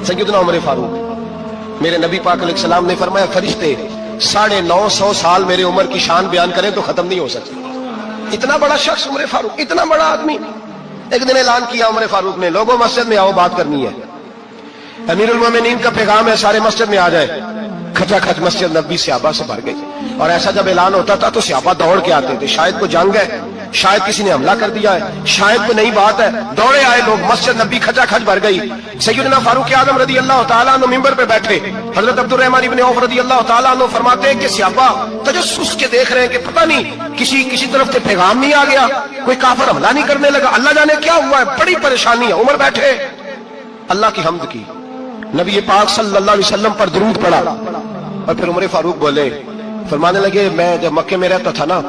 सैयदना उमर फारूक, मेरे नबी पाक अलैहिस्सलाम ने फरमाया फरिश्ते 950 साल मेरे उम्र की शान बयान करें तो खत्म नहीं हो सकती। इतना बड़ा शख्स उमर फारूक, इतना बड़ा आदमी। एक दिन ऐलान किया उमर फारूक ने, लोगों मस्जिद में आओ, बात करनी है। अमीरुल मोमिनीन का पैगाम है, सारे मस्जिद में आ जाए। खचाखच मस्जिद नबी सहाबा से भर गई। और ऐसा जब ऐलान होता था तो सहाबा दौड़ के आते थे, शायद कोई जंग है, शायद किसी ने हमला कर दिया है, शायद कोई नई बात है। दौड़े आए लोग, मस्जिद नबी खचाखच भर गई। सैयदना फारूक आजम रदी अल्लाह ताला अन्हु मिंबर पे बैठे, हजरत अब्दुर्रहमान इब्न औफ रदी अल्लाह ताला अन्हु फरमाते हैं कि सहाबा तजस्सुस के देख रहे हैं कि पता नहीं किसी तरफ से पैगाम नहीं आ गया, कोई काफिर हमला नहीं करने लगा, अल्लाह जाने क्या हुआ है, बड़ी परेशानी है। उमर बैठे, अल्लाह की हम्द की, नबी पाक सल्लल्लाहु अलैहि वसल्लम पर दुरूद पढ़ा और फिर उमर फारूक बोले, फरमाने लगे, मैं जब मक्के में रहता था ना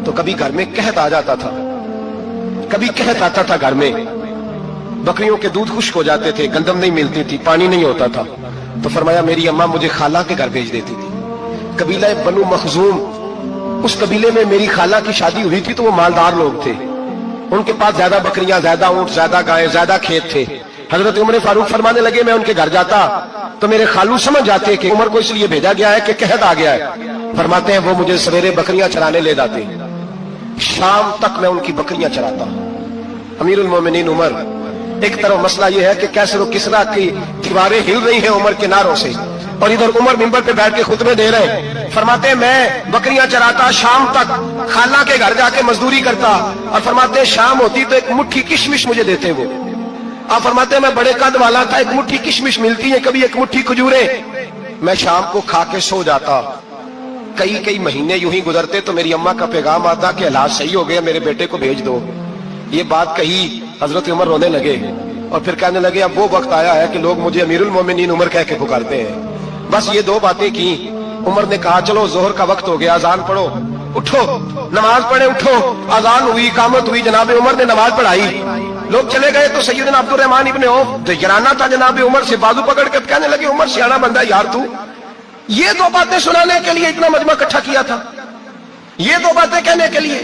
तो कभी घर में कहत आ जाता था, कभी कहत आता था घर में, बकरियों के दूध खुश्क हो जाते थे, गंदम नहीं मिलती थी, पानी नहीं होता था, तो फरमाया मेरी अम्मा मुझे खाला के घर भेज देती थी। कबीला बनु मखजूम, उस कबीले में मेरी खाला की शादी हुई थी तो वो मालदार लोग थे, उनके पास ज्यादा बकरियां, ज्यादा ऊंट, ज्यादा गाय, ज्यादा खेत थे। हजरत उमर फारूक फरमाने लगे, मैं उनके घर जाता तो मेरे खालू समझ जाते कि उमर को इसलिए भेजा गया है कि कहत आ गया है। फरमाते हैं वो मुझे सवेरे बकरियां चराने ले जाते, शाम तक मैं उनकी बकरियां चराता। अमीरुल मोमिनीन उमर, एक तरफ मसला यह है कि कैसर किसरा की दीवारें हिल रही हैं उमर के नारों से, और इधर उमर मिंबर पे बैठ के खुतबे दे रहे हैं। फरमाते हैं मैं बकरियां चराता, शाम तक खाला के घर जाके मजदूरी करता, और फरमाते हैं शाम होती तो एक मुट्ठी किशमिश मुझे देते वो। आप फरमाते हैं मैं बड़े कद वाला था, एक मुट्ठी किशमिश मिलती है, कभी एक मुट्ठी खजूरे, मैं शाम को खा के सो जाता। कई महीने यूं ही गुजरते तो मेरी अम्मा का पैगाम आता कि हालात सही हो गए, मेरे बेटे को भेज दो। ये बात कही, हजरत उमर रोने लगे और फिर कहने लगे, अब वो वक्त आया है कि लोग मुझे अमीरुल मोमिनीन उमर कह के पुकारते हैं। बस ये दो बातें की। उमर ने कहा चलो जोहर का वक्त हो गया, अजान पढ़ो, उठो नमाज पढ़े, उठो। अजान हुई, इकामत हुई, जनाब उमर ने नमाज पढ़ाई, लोग चले गए तो सैयदना अब्दुर्रहमान इब्न औफ डराना था जनाब उमर से, बाजू पकड़ के कहने लगे, उमर सियाना बंदा यार तू, ये दो बातें सुनाने के लिए इतना मजमा इकट्ठा किया था, ये दो बातें कहने के लिए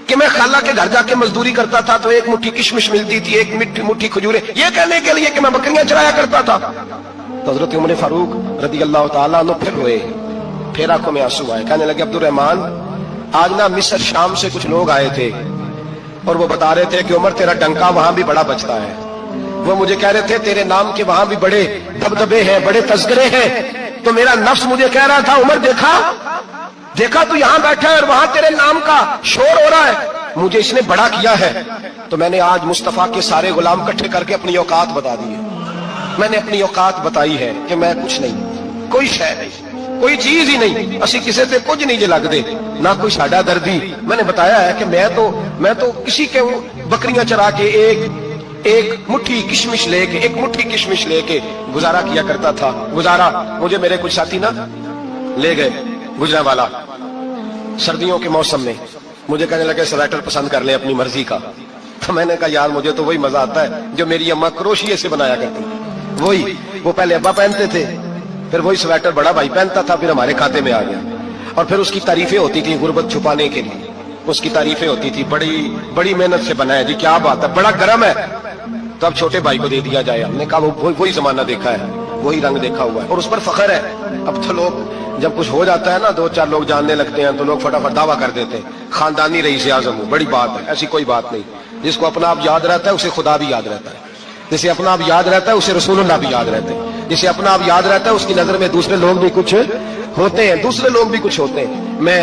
कि मैं खाला के घर जाके मजदूरी करता था तो एक मुट्ठी किशमिश मिलती थी, एक मुट्ठी खजूरे, ये कहने के लिए कि मैं बकरियां चराया करता था। तो हजरत उमर फारूक रदी अल्लाह ताला अन्हु फिर रोए, फिर आंखों में आंसू आए। कहने लगे, अब्दुर्रहमान आज ना मिस्र शाम से कुछ लोग आए थे और वो बता रहे थे कि उमर तेरा डंका वहां भी बड़ा बचता है। वो मुझे कह रहे थे तेरे नाम के वहां भी बड़े दबदबे हैं, बड़े तस्करे हैं। तो मेरा नफ्स मुझे कह रहा था, उमर देखा तू यहां बैठा है और वहां तेरे नाम का शोर हो रहा है, मुझे इसने बड़ा किया है। तो मैंने आज मुस्तफा के सारे गुलाम इकट्ठे करके अपनी औकात बता दी है। मैंने अपनी औकात बताई है कि मैं कुछ नहीं, कोई शय नहीं, कोई चीज ही नहीं, असी किसी से कुछ नहीं लगते, ना कोई साडा दर्दी। मैंने बताया है कि मैं तो किसी के बकरियां चरा के एक मुट्ठी किशमिश लेके गुजारा किया करता था। गुजारा मुझे मेरे कुछ साथी ना ले गए गुजरांवाला, सर्दियों के मौसम में मुझे कहने लगे स्वेटर पसंद कर ले अपनी मर्जी का। तो मैंने कहा यार मुझे तो वही मजा आता है जो मेरी अम्मा क्रोशिये से बनाया करती, वही वो पहले अब्बा पहनते थे, फिर वही स्वेटर बड़ा भाई पहनता था, फिर हमारे खाते में आ गया। और फिर उसकी तारीफें होती थी गुर्बत छुपाने के लिए, उसकी तारीफें होती थी, बड़ी मेहनत से बनाया जी, क्या बात है, बड़ा गर्म है, तो अब छोटे भाई को दे दिया जाए। हमने कहा वही जमाना देखा है, वही रंग देखा हुआ है और उस पर फख्र है। अब तो लोग जब कुछ हो जाता है ना, 2-4 लोग जानने लगते हैं तो लोग फटाफट दावा कर देते हैं खानदानी रईस आज़म हूं, बड़ी बात है। ऐसी कोई बात नहीं, जिसको अपना आप याद रहता है उसे खुदा भी याद रहता है, जिसे अपना आप याद रहता है उसे रसूलुल्लाह भी याद रहते हैं, जिसे अपना आप याद रहता है उसकी नजर में दूसरे लोग भी कुछ होते हैं, दूसरे लोग भी कुछ होते हैं। मैं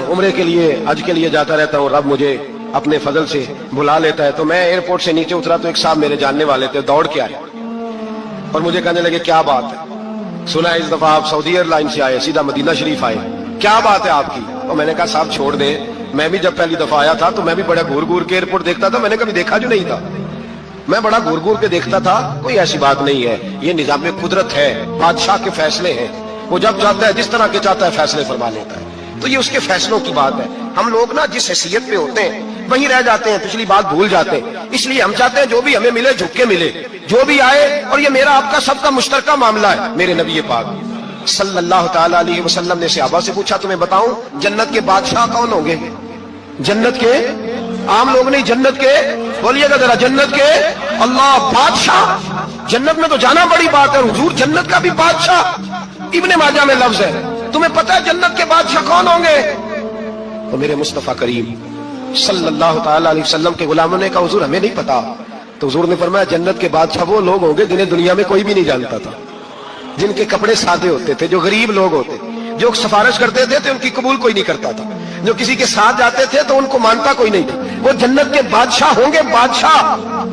उम्रे के लिए, हज के लिए जाता रहता हूँ, रब मुझे अपने फजल से बुला लेता है। तो मैं एयरपोर्ट से नीचे उतरा तो एक साहब मेरे जानने वाले थे, दौड़ के आए और मुझे कहने लगे क्या बात है, सुना इस दफा आप सऊदी एयरलाइन से आए, सीधा मदीना शरीफ आए, क्या बात है आपकी। और मैंने कहा साहब छोड़ दे, मैं भी जब पहली दफा आया था तो मैं भी बड़ा घूर के एयरपोर्ट देखता था, मैंने कभी देखा जो नहीं था, मैं बड़ा घूर के देखता था, कोई ऐसी बात नहीं है, ये निजाम कुदरत है, बादशाह के फैसले हैं, वो जब चाहता है जिस तरह के चाहता है फैसले फरमा लेता है, तो ये उसके फैसलों की बात है। हम लोग ना जिस हैसियत पे होते हैं वहीं रह जाते हैं, पिछली बात भूल जाते हैं। इसलिए हम चाहते हैं जो भी हमें मिले झुक के मिले, जो भी आए, और ये मेरा आपका सबका मुश्तरका मामला है। मेरे नबी पाक सल्लल्लाहु ताला अलैहि वसल्लम ने सहाबा से पूछा, तुम्हें बताऊं जन्नत के बादशाह कौन होंगे? जन्नत के आम लोग नहीं, जन्नत के, बोलिएगा जरा, जन्नत के अल्लाह बादशाह जन्नत में तो जाना बड़ी बात है, हुजूर जन्नत का भी बादशाह। इब्ने माजा में लफ्ज है, तुम्हें पता है जन्नत के बादशाह कौन होंगे? तो मेरे मुस्तफा करीम सल्लल्लाहु ताला अलैहि वसल्लम के गुलामों ने कहा हुजूर हमें नहीं पता। तो हुजूर ने फरमाया जन्नत के बादशाह वो लोग होंगे जिन्हें दुनिया में कोई भी नहीं जानता था, जिनके कपड़े सादे होते थे, जो गरीब लोग होते, जो सिफारिश करते थे तो उनकी कबूल कोई नहीं करता था, जो किसी के साथ जाते थे तो उनको मानता कोई नहीं था, वो जन्नत के बादशाह होंगे, बादशाह।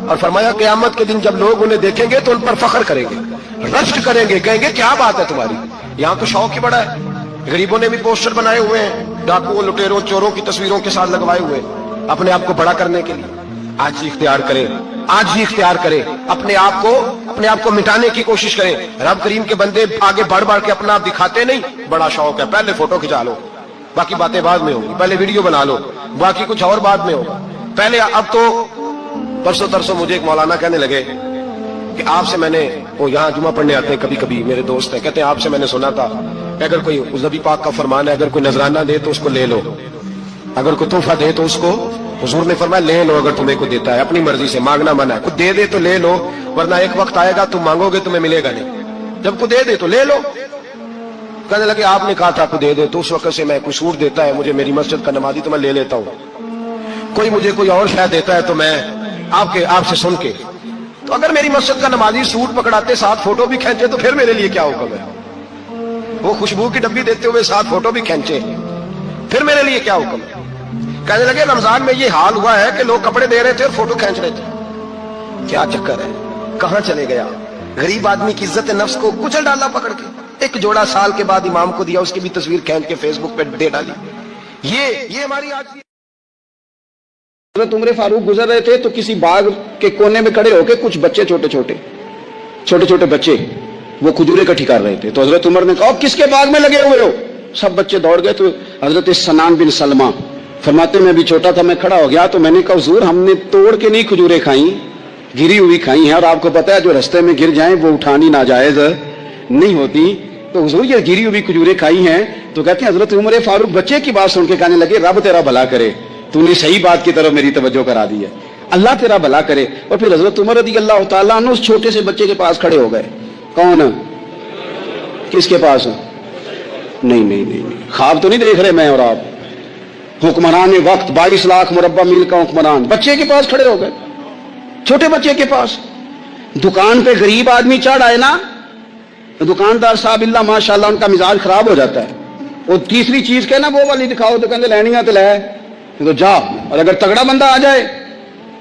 और फरमाया क़यामत के दिन जब लोग उन्हें देखेंगे तो उन पर फख्र करेंगे, रश्क करेंगे, कहेंगे क्या बात है तुम्हारी, यहाँ तो शौक ही बड़ा है। गरीबों ने भी पोस्टर बनाए हुए हैं, डाकुओं, लुटेरों, चोरों की तस्वीरों के साथ लगवाए हुए, अपने आप को बड़ा करने के लिए। आज ही इख्तियार करें, आज ही इख्तियार करें, अपने आप को मिटाने की कोशिश करें। रब करीम के बंदे आगे बढ़ बढ़ के अपना आप दिखाते नहीं, बड़ा शौक है, पहले फोटो खिंचा लो, बाकी बातें बाद में होगी, पहले वीडियो बना लो, बाकी कुछ और बाद में होगा। पहले अब तो परसों तरसों मुझे एक मौलाना कहने लगे कि आपसे मैंने, वो यहाँ जुमा पढ़ने आते हैं कभी कभी, मेरे दोस्त हैं, कहते हैं आपसे मैंने सुना था कि अगर कोई नबी पाक का फरमान है, अगर कोई नजराना दे तो उसको ले लो, अगर कोई तोहफा दे तो उसको, हुजूर ने फरमाया ले लो, अगर तुम्हें को देता है अपनी मर्जी से, मांगना मना है, कुछ दे दे तो ले लो, वरना एक वक्त आएगा तुम मांगोगे तुम्हें मिलेगा नहीं, जब को दे दे तो ले लो। कहने लगे आपने कहा था को दे दे, तो उस वक्त से मैं कोई सूट देता है मुझे मेरी मस्जिद का नमाजी तो मैं ले लेता हूँ, कोई मुझे कोई और शायद देता है तो मैं आपसे सुन के, तो अगर मेरी मस्जिद का नमाजी सूट पकड़ाते साथ फोटो भी खींचे तो फिर मेरे लिए क्या हुक्म है? वो खुशबू की डब्बी देते हुए साथ फोटो भी खींचे, फिर मेरे लिए क्या हुक्म है? कहने लगे रमजान में ये हाल हुआ है कि लोग कपड़े दे रहे थे और फोटो खींच रहे थे, क्या चक्कर है, कहां चले गया? गरीब आदमी की इज्जत नफ्स को कुचल डाला पकड़ के, एक जोड़ा साल के बाद इमाम को दिया, उसकी भी तस्वीर खींच के फेसबुक पे दे डाली। ये हमारी आज हज़रत उमर फारूक गुजर रहे थे तो किसी बाग के कोने में खड़े होकर कुछ बच्चे छोटे छोटे बच्चे वो खजूरें इकट्ठी कर रहे थे। तो हजरत उमर ने कहा किसके बाग में लगे हुए हो? सब बच्चे दौड़ गए। तो हजरत सनान बिन सलमा फरमाते मैं भी छोटा था, मैं खड़ा हो गया तो मैंने कहा हुजूर हमने तोड़ के नहीं खजूरें खाई, गिरी हुई खाई हैं, और आपको पता है जो रास्ते में गिर जाए वो उठानी नाजायज नहीं होती, तो हुजूर ये गिरी हुई खजूरें खाई हैं। तो कहते हैं हजरत उमर फारूक बच्चे की बात सुन के कहने लगे रब तेरा भला करे, तूने सही बात की तरफ मेरी तवज्जो करा दी है, अल्लाह तेरा भला करे। और फिर हजरत उमर रज़ी अल्लाह तआला अन्हु उस छोटे से बच्चे के पास खड़े हो गए। कौन? किसके पास? नहीं, ख्वाब तो नहीं देख रहे मैं और आप, हुक्मरान वक्त 22 लाख मुरब्बा मील का हुक्मरान बच्चे के पास खड़े हो गए, छोटे बच्चे के पास। दुकान पे गरीब आदमी चढ़ आए ना, तो दुकानदार साहब इल्ला माशाल्लाह उनका मिजाज खराब हो जाता है, वो तीसरी चीज के ना वो वाली दिखाओ तो कहते लैनिया तो लै, तो जा। और अगर तगड़ा बंदा आ जाए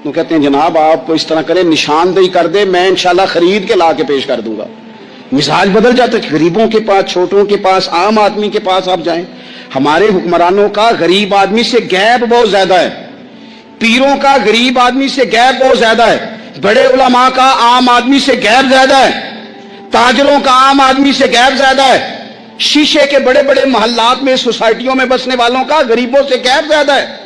तो कहते हैं जनाब आप इस तरह करें, निशानदेही कर दे, मैं इंशाल्लाह खरीद के ला के पेश कर दूंगा। मिजाज बदल जाते। गरीबों के पास, छोटों के पास, आम आदमी के पास आप जाएं, हमारे हुक्मरानों का गरीब आदमी से गैप बहुत ज्यादा है, पीरों का गरीब आदमी से गैप बहुत ज्यादा है, बड़े उलमा का आम आदमी से गैप ज्यादा है, ताजरों का आम आदमी से गैप ज्यादा है, शीशे के बड़े बड़े मोहल्लात में सोसाइटियों में बसने वालों का गरीबों से गैप ज्यादा है।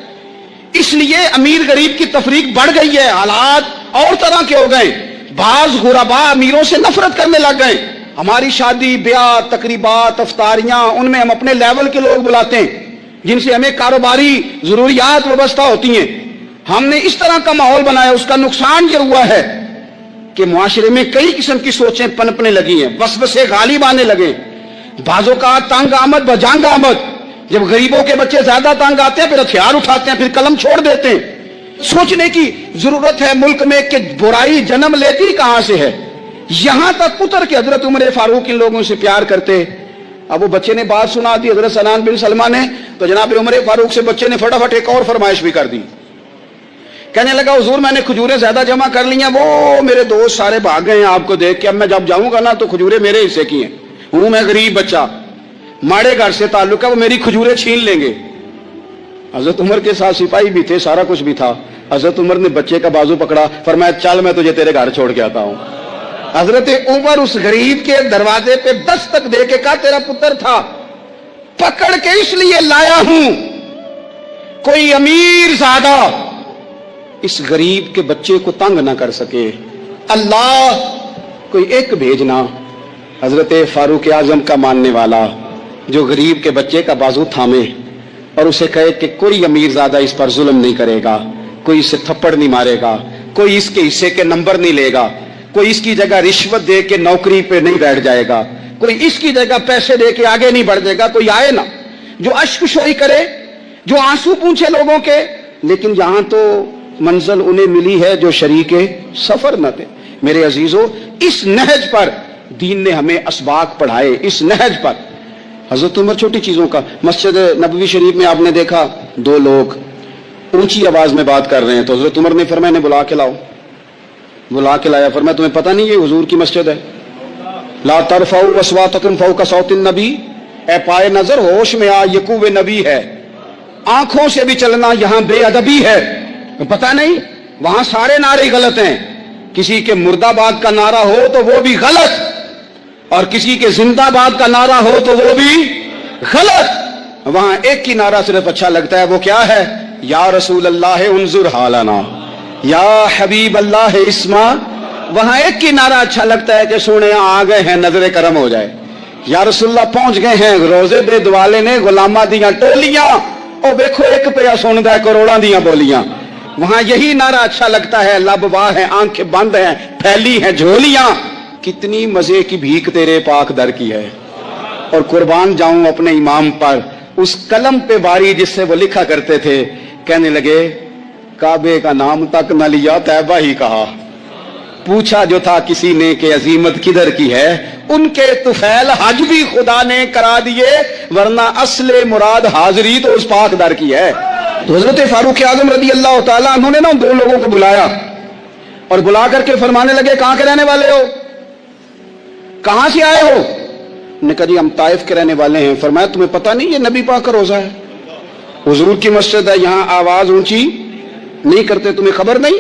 इसलिए अमीर गरीब की तफरीक बढ़ गई है, हालात और तरह के हो गए। बाज गुरबा अमीरों से नफरत करने लग गए। हमारी शादी ब्याह तकरीबात अफ्तारियां, उनमें हम अपने लेवल के लोग बुलाते हैं जिनसे हमें कारोबारी जरूरियात व्यवस्था होती हैं। हमने इस तरह का माहौल बनाया, उसका नुकसान यह हुआ है कि मुआशरे में कई किस्म की सोचें पनपने लगी हैं, वसवसे गालिब आने लगे, बाजों का तंग आमद बजंग आमद। जब गरीबों के बच्चे ज्यादा तंग आते हैं फिर हथियार उठाते हैं, फिर कलम छोड़ देते हैं। सोचने की जरूरत है मुल्क में कि बुराई जन्म लेती कहां से है। यहां तक उतर के हजरत उमर फारूक इन लोगों से प्यार करते। अब वो बच्चे ने बात सुना दी हजरत सनान बिन सलमा ने, तो जनाब उमर फारूक से बच्चे ने फटाफट एक और फरमाइश भी कर दी। कहने लगा हुजूर मैंने खजूरें ज्यादा जमा कर ली हैं, वो मेरे दोस्त सारे भाग गए हैं आपको देख के, अब मैं जब जाऊंगा ना तो खजूरें मेरे हिस्से की हैं, हूं मैं गरीब बच्चा, माड़े घर से ताल्लुक है, वो मेरी खजूरें छीन लेंगे। हजरत उमर के साथ सिपाही भी थे, सारा कुछ भी था। हजरत उमर ने बच्चे का बाजू पकड़ा, फरमाया चल मैं तुझे तेरे घर छोड़ के आता हूं। हजरत उमर उस गरीब के दरवाजे पे दस्तक दे के कहा तेरा पुत्र था, पकड़ के इसलिए लाया हूं कोई अमीर ज़ादा इस गरीब के बच्चे को तंग ना कर सके, अल्लाह कोई एक भेजना हजरत फारूक आजम का मानने वाला जो गरीब के बच्चे का बाजू थामे और उसे कहे कि कोई अमीर ज़्यादा इस पर जुल्म नहीं करेगा, कोई इसे थप्पड़ नहीं मारेगा, कोई इसके हिस्से के नंबर नहीं लेगा, कोई इसकी जगह रिश्वत दे के नौकरी पे नहीं बैठ जाएगा, कोई इसकी जगह पैसे दे के आगे नहीं बढ़ जाएगा। कोई आए ना जो अश्कशोई करे, जो आंसू पूछे लोगों के, लेकिन यहां तो मंजिल उन्हें मिली है जो शरीके सफर न थे। मेरे अजीजों, इस नहज पर दीन ने हमें असबाक पढ़ाए, इस नहज पर। हजरत उमर छोटी चीजों का, मस्जिद नबवी शरीफ में आपने देखा दो लोग ऊंची आवाज में बात कर रहे हैं, तो हजरत उमर ने फरमाया इन्हें बुला के लाओ। बुला के लाया, फरमाया तुम्हें पता नहीं ये हुजूर की मस्जिद है? ला तरफाउ अस्वातकुम फौका सौतिन नबी, ए पाए नजर होश में आ, ये कुव्वे नबी है। आंखों से भी चलना यहां बेअदबी है। पता नहीं वहां सारे नारे गलत हैं, किसी के मुर्दाबाद का नारा हो तो वो भी गलत, और किसी के जिंदाबाद का नारा हो तो वो भी गलत। वहां एक ही नारा सिर्फ अच्छा लगता है, वो क्या है? या रसूल अल्लाह उन्जुर हालाना, या हबीब अल्लाह इस्मा। वहां एक ही नारा अच्छा लगता है कि सोने आ गए हैं, नजरे करम हो जाए। या रसूलुल्लाह पहुंच गए हैं, रोजे दे दुआले ने गुलामा दियां टोलियां, और देखो एक पे सुनदा है करोड़ां दियां बोलियां। वहां यही नारा अच्छा लगता है, लब वाह है, आंखें बंद हैं, फैली हैं झोलियां, कितनी मजे की भीख तेरे पाक दर की है। और कुर्बान जाऊं अपने इमाम पर, उस कलम पे बारी जिससे वो लिखा करते थे, कहने लगे काबे का नाम तक न लिया, तैबा ही कहा। पूछा जो था किसी ने कि अजीमत किधर की है, उनके तुफैल हज भी खुदा ने करा दिए, वरना असले मुराद हाजिरी तो उस पाक दर की है। तो हजरत फारूक आजम रदी अल्लाह ताला उन्होंने ना दो लोगों को बुलाया और बुला करके फरमाने लगे कहां के रहने वाले हो, कहां से आए हो? उन्होंने कहा जी हम ताइफ के रहने वाले हैं। फरमाया तुम्हें पता नहीं ये नबी पाक का रोजा है, हुजूर की मस्जिद है, यहां आवाज ऊंची नहीं करते, तुम्हें खबर नहीं?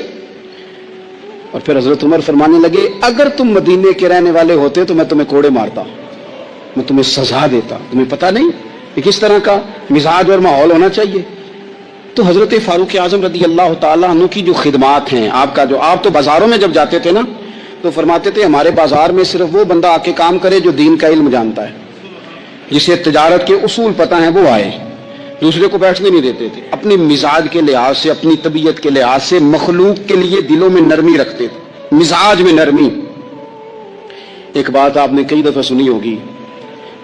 और फिर हजरत उमर फरमाने लगे अगर तुम मदीने के रहने वाले होते तो मैं तुम्हें कोड़े मारता, मैं तुम्हें सजा देता, तुम्हें पता नहीं कि किस तरह का मिजाज और माहौल होना चाहिए। तो हजरत फारूक आजम रदी अल्लाह ताला अन्हु की जो खिदमात हैं, आपका जो आप तो बाजारों में जब जाते थे ना तो फरमाते थे हमारे बाजार में सिर्फ वो बंदा आके काम करे जो दीन का इल्म जानता है, जिसे तिजारत के उसूल पता है, वो आए, दूसरे को बैठने नहीं देते थे। अपने मिजाज के लिहाज से, अपनी तबीयत के लिहाज से मखलूक के लिए दिलों में नरमी रखते थे, मिजाज में नरमी। एक बात आपने कई दफा सुनी होगी,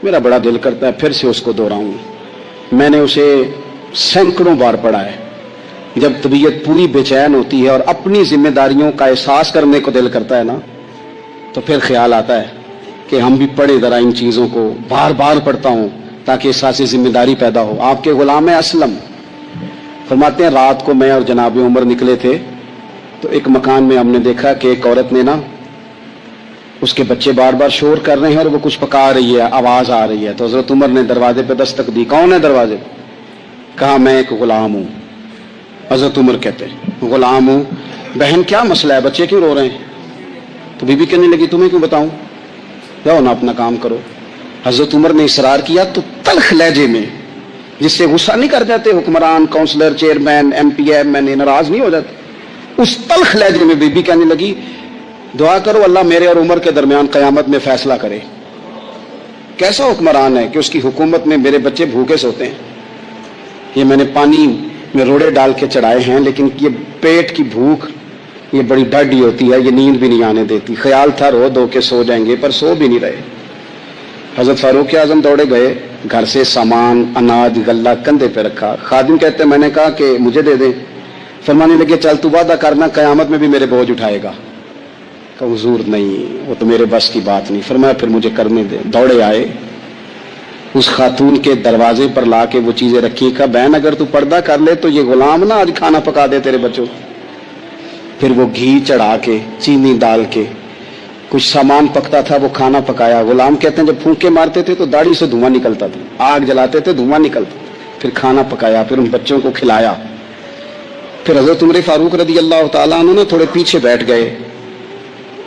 मेरा बड़ा दिल करता है फिर से उसको दोहराऊं, मैंने उसे सैकड़ों बार पढ़ा है। जब तबीयत पूरी बेचैन होती है और अपनी जिम्मेदारियों का एहसास करने को दिल करता है ना, तो फिर ख्याल आता है कि हम भी पढ़े जरा इन चीजों को, बार बार पढ़ता हूं ताकि एहसास जिम्मेदारी पैदा हो। आपके गुलाम असलम फरमाते हैं रात को मैं और जनाब उमर निकले थे, तो एक मकान में हमने देखा कि एक औरत ने ना, उसके बच्चे बार बार शोर कर रहे हैं और वो कुछ पका रही है, आवाज आ रही है। तो हजरत उमर ने दरवाजे पे दस्तक दी, कौन है दरवाजे? कहा मैं एक गुलाम हूं। हजरत उमर कहते हैं गुलाम हूं, बहन क्या मसला है, बच्चे क्यों रो रहे हैं? तो बीबी कहने लगी तुम्हें क्यों बताऊं, जाओ ना अपना काम करो। हजरत उमर ने इसरार किया तो तल्ख लहजे में, जिससे गुस्सा नहीं कर जाते हुक्मरान, काउंसलर, चेयरमैन, MP, MN नाराज नहीं हो जाते, उस तल्ख लहजे में बीबी कहने लगी दुआ करो अल्लाह मेरे और उमर के दरमियान कयामत में फैसला करे। कैसा हुक्मरान है कि उसकी हुकूमत में मेरे बच्चे भूखे सोते हैं, ये मैंने पानी में रोड़े डाल के चढ़ाए हैं, लेकिन ये पेट की भूख ये बड़ी डडी होती है, ये नींद भी नहीं आने देती। ख्याल था रो धो के सो जाएंगे, पर सो भी नहीं रहे। हजरत फारूक आजम दौड़े गए, घर से सामान, अनाज, गल्ला कंधे पे रखा। खादिम कहते मैंने कहा कि मुझे दे दे। फरमाने लगे चल तू वादा करना कयामत में भी मेरे बोझ उठाएगा। कहा हुजूर नहीं, वो तो मेरे बस की बात नहीं। फरमाया फिर मुझे करने दे। दौड़े आए, उस खातून के दरवाजे पर ला के वो चीजें रखी। कहा बहन अगर तू पर्दा कर ले तो ये गुलाम ना आज खाना पका दे तेरे बच्चों। फिर वो घी चढ़ा के, चीनी डाल के, कुछ सामान पकता था वो खाना पकाया। गुलाम कहते हैं जब फूंके मारते थे तो दाढ़ी से धुआं निकलता था, आग जलाते थे धुआं निकलता, फिर खाना पकाया, फिर उन बच्चों को खिलाया। फिर हजरत उमर फारूक रदी अल्लाह ताला अन्हु ना थोड़े पीछे बैठ गए,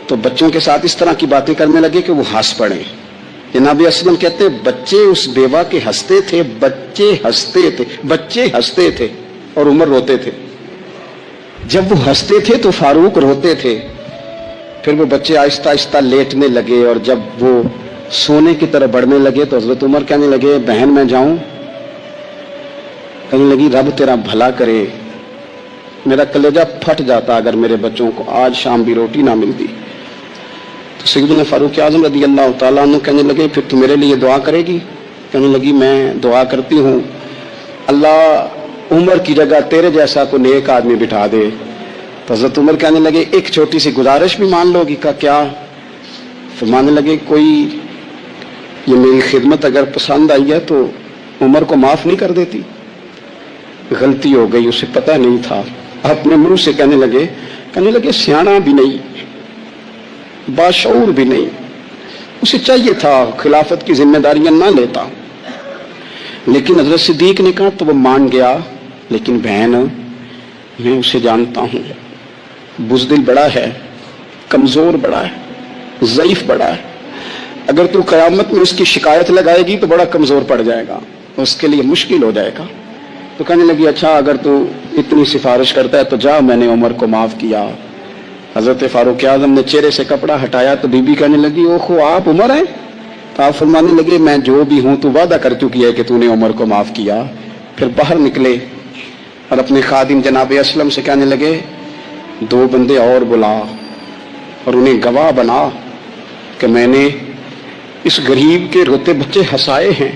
तो बच्चों के साथ इस तरह की बातें करने लगे कि वो हंस पड़े। जनाब असलम कहते हैं बच्चे उस बेवा के हंसते थे, बच्चे हंसते थे और उमर रोते थे। जब वो हंसते थे तो फारूक रोते थे। फिर वो बच्चे आहिस्ता आहिस्ता लेटने लगे और जब वो सोने की तरफ बढ़ने लगे तो हजरत उमर कहने लगे बहन मैं जाऊं? कहने लगी रब तेरा भला करे, मेरा कलेजा फट जाता अगर मेरे बच्चों को आज शाम भी रोटी ना मिलती। सैयदना फारूक आजम रदी अल्लाह तआला अन्हु कहने लगे फिर तू मेरे लिए दुआ करेगी? कहने लगी मैं दुआ करती हूँ अल्लाह उमर की जगह तेरे जैसा को नेक आदमी बिठा दे। तो हजरत उमर कहने लगे एक छोटी सी गुजारिश भी मान लोगी? का क्या? फरमाने लगे कोई ये मेरी खिदमत अगर पसंद आई है तो उमर को माफ नहीं कर देती? गलती हो गई, उसे पता नहीं था। अपने मुंह से कहने लगे सियाना भी नहीं, बाशऊर भी नहीं, उसे चाहिए था खिलाफत की जिम्मेदारियां ना लेता। लेकिन हजरत सिद्दीक ने कहा तो वो मान गया, लेकिन बहन मैं उसे जानता हूं, बुज़दिल बड़ा है, कमजोर बड़ा है, ज़ईफ बड़ा है। अगर तू क़यामत में उसकी शिकायत लगाएगी तो बड़ा कमजोर पड़ जाएगा, उसके लिए मुश्किल हो जाएगा। तो कहने लगी अच्छा अगर तू इतनी सिफारिश करता है तो जा, मैंने उमर को माफ किया। हजरत फारूक आजम ने चेहरे से कपड़ा हटाया तो बीबी कहने लगी ओहो आप उमर हैं? तो आप फरमाने लगे मैं जो भी हूं तू वादा कर चुकी है कि तूने उमर को माफ किया। फिर बाहर निकले और अपने खादिम जनाब असलम से कहने लगे दो बंदे और बुला और उन्हें गवाह बना कि मैंने इस गरीब के रोते बच्चे हंसाए हैं,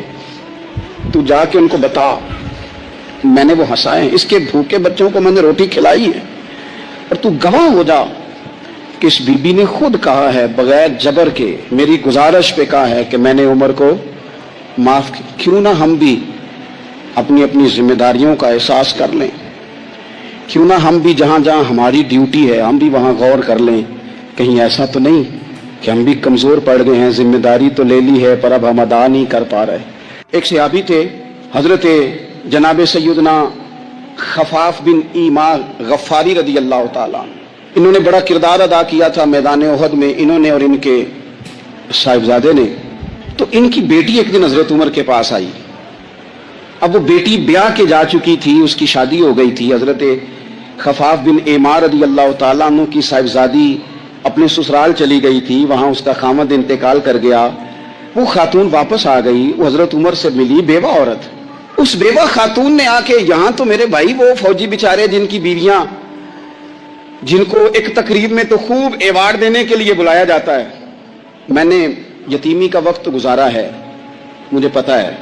तू जाके उनको बता मैंने वो हंसाए, इसके भूखे बच्चों को मैंने रोटी खिलाई है, और तू गवाह हो जा कि इस बीबी ने खुद कहा है बगैर जबर के, मेरी गुजारिश पे कहा है कि मैंने उमर को माफ किया। क्यों ना हम भी अपनी अपनी जिम्मेदारियों का एहसास कर लें, क्यों ना हम भी जहां जहां हमारी ड्यूटी है हम भी वहां गौर कर लें, कहीं ऐसा तो नहीं कि हम भी कमजोर पड़ गए हैं, जिम्मेदारी तो ले ली है पर अब हम अदा नहीं कर पा रहे। एक सहाबी थे हजरत जनाब सैयदना खफाफ बिन ईमा गफ्फारी रदी अल्लाह ताला, इन्होंने बड़ा किरदार अदा किया था मैदान उहद में, इन्होंने और इनके साहिबजादे ने। तो इनकी बेटी एक दिन हजरत उमर के पास आई। अब वो बेटी ब्याह के जा चुकी थी, उसकी शादी हो गई थी। हजरत खफाफ बिन ईमा रदी अल्लाह ताला अन्हु की साहिबजादी अपने ससुराल चली गई थी, वहां उसका खामद इंतकाल कर गया। वो खातून वापस आ गई, वो हजरत उमर से मिली, बेवा औरत। उस बेवा खातून ने आके यहां तो मेरे भाई वो फौजी बेचारे जिनकी बीवियां, जिनको एक तकरीब में तो खूब एवार्ड देने के लिए बुलाया जाता है, मैंने यतीमी का वक्त गुजारा है, मुझे पता है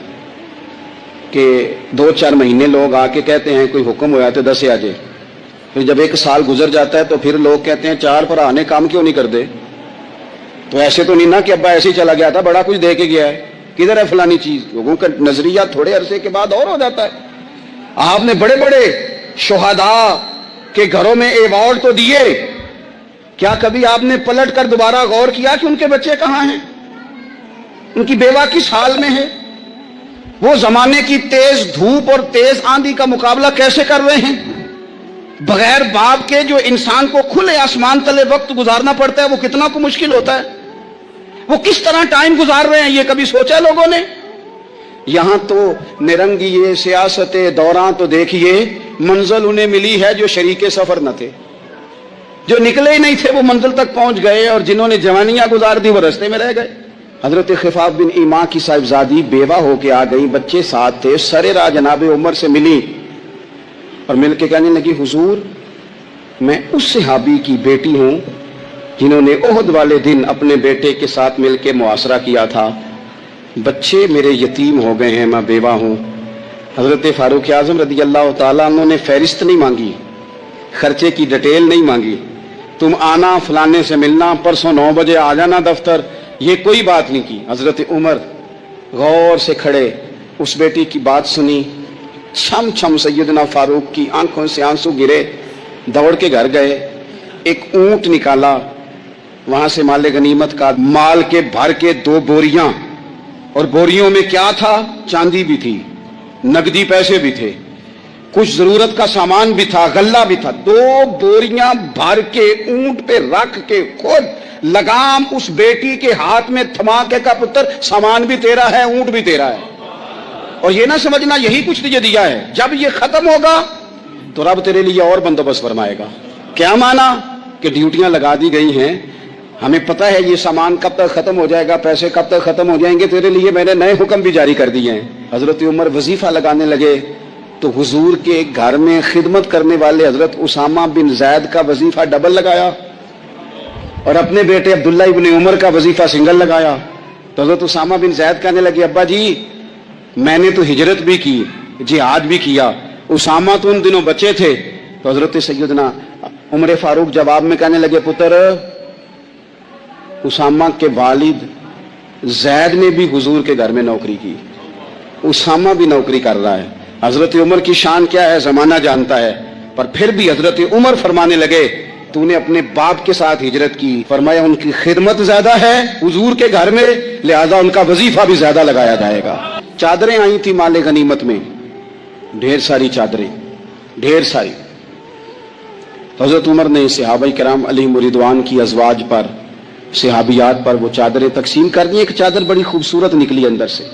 कि 2-4 महीने लोग आके कहते हैं कोई हुक्म होया तो 10 आजे, फिर जब 1 साल गुजर जाता है तो फिर लोग कहते हैं 4 पर आने काम क्यों नहीं करते। तो ऐसे तो नहीं ना कि अब्बा ऐसे ही चला गया था, बड़ा कुछ दे के गया है, किधर है फलानी चीज। लोगों का नजरिया थोड़े अरसे के बाद और हो जाता है। आपने बड़े बड़े शुहदा के घरों में अवार्ड तो दिए, क्या कभी आपने पलट कर दोबारा गौर किया कि उनके बच्चे कहां हैं, उनकी बेवा किस हाल में है, वो जमाने की तेज धूप और तेज आंधी का मुकाबला कैसे कर रहे हैं। बगैर बाप के जो इंसान को खुले आसमान तले वक्त गुजारना पड़ता है वो कितना को मुश्किल होता है, वो किस तरह टाइम गुजार रहे हैं, ये कभी सोचा लोगों ने। यहां तो निरंगी ये सियासत दौरान तो देखिए मंजिल उन्हें मिली है जो शरीके सफर न थे, जो निकले ही नहीं थे वो मंजिल तक पहुंच गए, और जिन्होंने जवानियां गुजार दी वो रास्ते में रह गए। हजरत खिफाफ बिन ईमा की साहिबजादी बेवा होके आ गई, बच्चे साथ थे, सरे राह जनाब उमर से मिली और मिलके कहने लगी हुजूर मैं उस सहाबी की बेटी हूं जिन्होंने ओहद वाले दिन अपने बेटे के साथ मिलके मुआसरा किया था, बच्चे मेरे यतीम हो गए हैं, मैं बेवा हूं। हजरत फारूक आजम रदी अल्लाह ताला उन्होंने फहरिस्त नहीं मांगी, खर्चे की डिटेल नहीं मांगी, तुम आना फलाने से मिलना, परसों 9 बजे आ जाना दफ्तर, ये कोई बात नहीं की। हजरत उमर गौर से खड़े उस बेटी की बात सुनी, छम छम सैयदना फारूक की आंखों से आंसू गिरे, दौड़ के घर गए, एक ऊंट निकाला, वहां से माले गनीमत का माल के भर के 2 बोरियां, और बोरियों में क्या था, चांदी भी थी, नकदी पैसे भी थे, कुछ जरूरत का सामान भी था, गल्ला भी था। 2 बोरियां भर के ऊंट पे रख के खुद लगाम उस बेटी के हाथ में थमा के का पुत्र सामान भी तेरा है, ऊंट भी तेरा है, और ये ना समझना यही कुछ तुझे दिया है, जब ये खत्म होगा तो रब तेरे लिए और बंदोबस्त फरमाएगा। क्या माना कि ड्यूटियां लगा दी गई हैं, हमें पता है ये सामान कब तक खत्म हो जाएगा, पैसे कब तक खत्म हो जाएंगे, तेरे लिए मैंने नए हुक्म भी जारी कर दिए हैं। हजरत उमर वजीफा लगाने लगे तो हुजूर के घर में खिदमत करने वाले हजरत उसामा बिन जैद का वजीफा डबल लगाया। और अपने बेटे अब्दुल्ला इब्न उमर का वजीफा सिंगल लगाया। तो हजरत उसामा बिन जैद कहने लगे, अब्बा जी मैंने तो हिजरत भी की, जिहाद भी किया, उसामा तो उन दिनों बच्चे थे। तो हजरत सैयदना उमर फारूक जवाब में कहने लगे, पुत्र उसामा के वालिद जैद ने भी हुजूर के घर में नौकरी की, उसामा भी नौकरी कर रहा है। हजरत उमर की शान क्या है जमाना जानता है, पर फिर भी हजरत उमर फरमाने लगे, तूने अपने बाप के साथ हिजरत की, फरमाया उनकी खिदमत ज्यादा है हुजूर के घर में, लिहाजा उनका वजीफा भी ज्यादा लगाया जाएगा। चादरें आई थी माले गनीमत में, ढेर सारी चादरें, ढेर सारी। हजरत उमर ने सहाबाए किराम अलैहिम रिदवान की अज़वाज पर, सहाबियात पर वो चादरें तकसीम कर दी। एक चादर बड़ी खूबसूरत निकली अंदर से,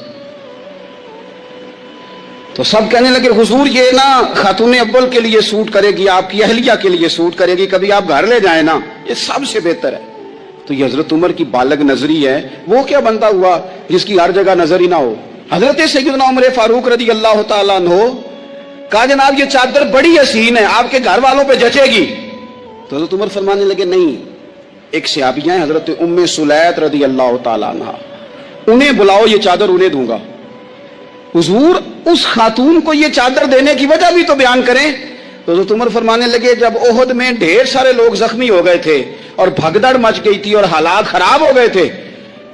तो सब कहने लगे हुजूर ये ना खातून अव्वल के लिए सूट करेगी, आपकी अहलिया के लिए सूट करेगी, कभी आप घर ले जाए ना, ये सबसे बेहतर है। तो ये हजरत उमर की बालग नजरी है, वो क्या बनता हुआ जिसकी हर जगह नजर ही ना हो। हजरत सैयदना उमर फारूक रज़ी अल्लाह तआला अन्हु कहा, जनाब ये चादर बड़ी हसीन है, आपके घर वालों पे जचेगी। तो हजरत उमर फरमाने लगे, नहीं, एक सहाबिया है हजरत उम्मे सुलैत रज़ी अल्लाह तआला अन्हा, उन्हें बुलाओ, ये चादर उन्हें दूंगा। हुजूर उस खातून को ये चादर देने की वजह भी तो बयान करें। तो हजरत उमर फरमाने लगे, जब ओहद में ढेर सारे लोग जख्मी हो गए थे और भगदड़ मच गई थी और हालात खराब हो गए थे,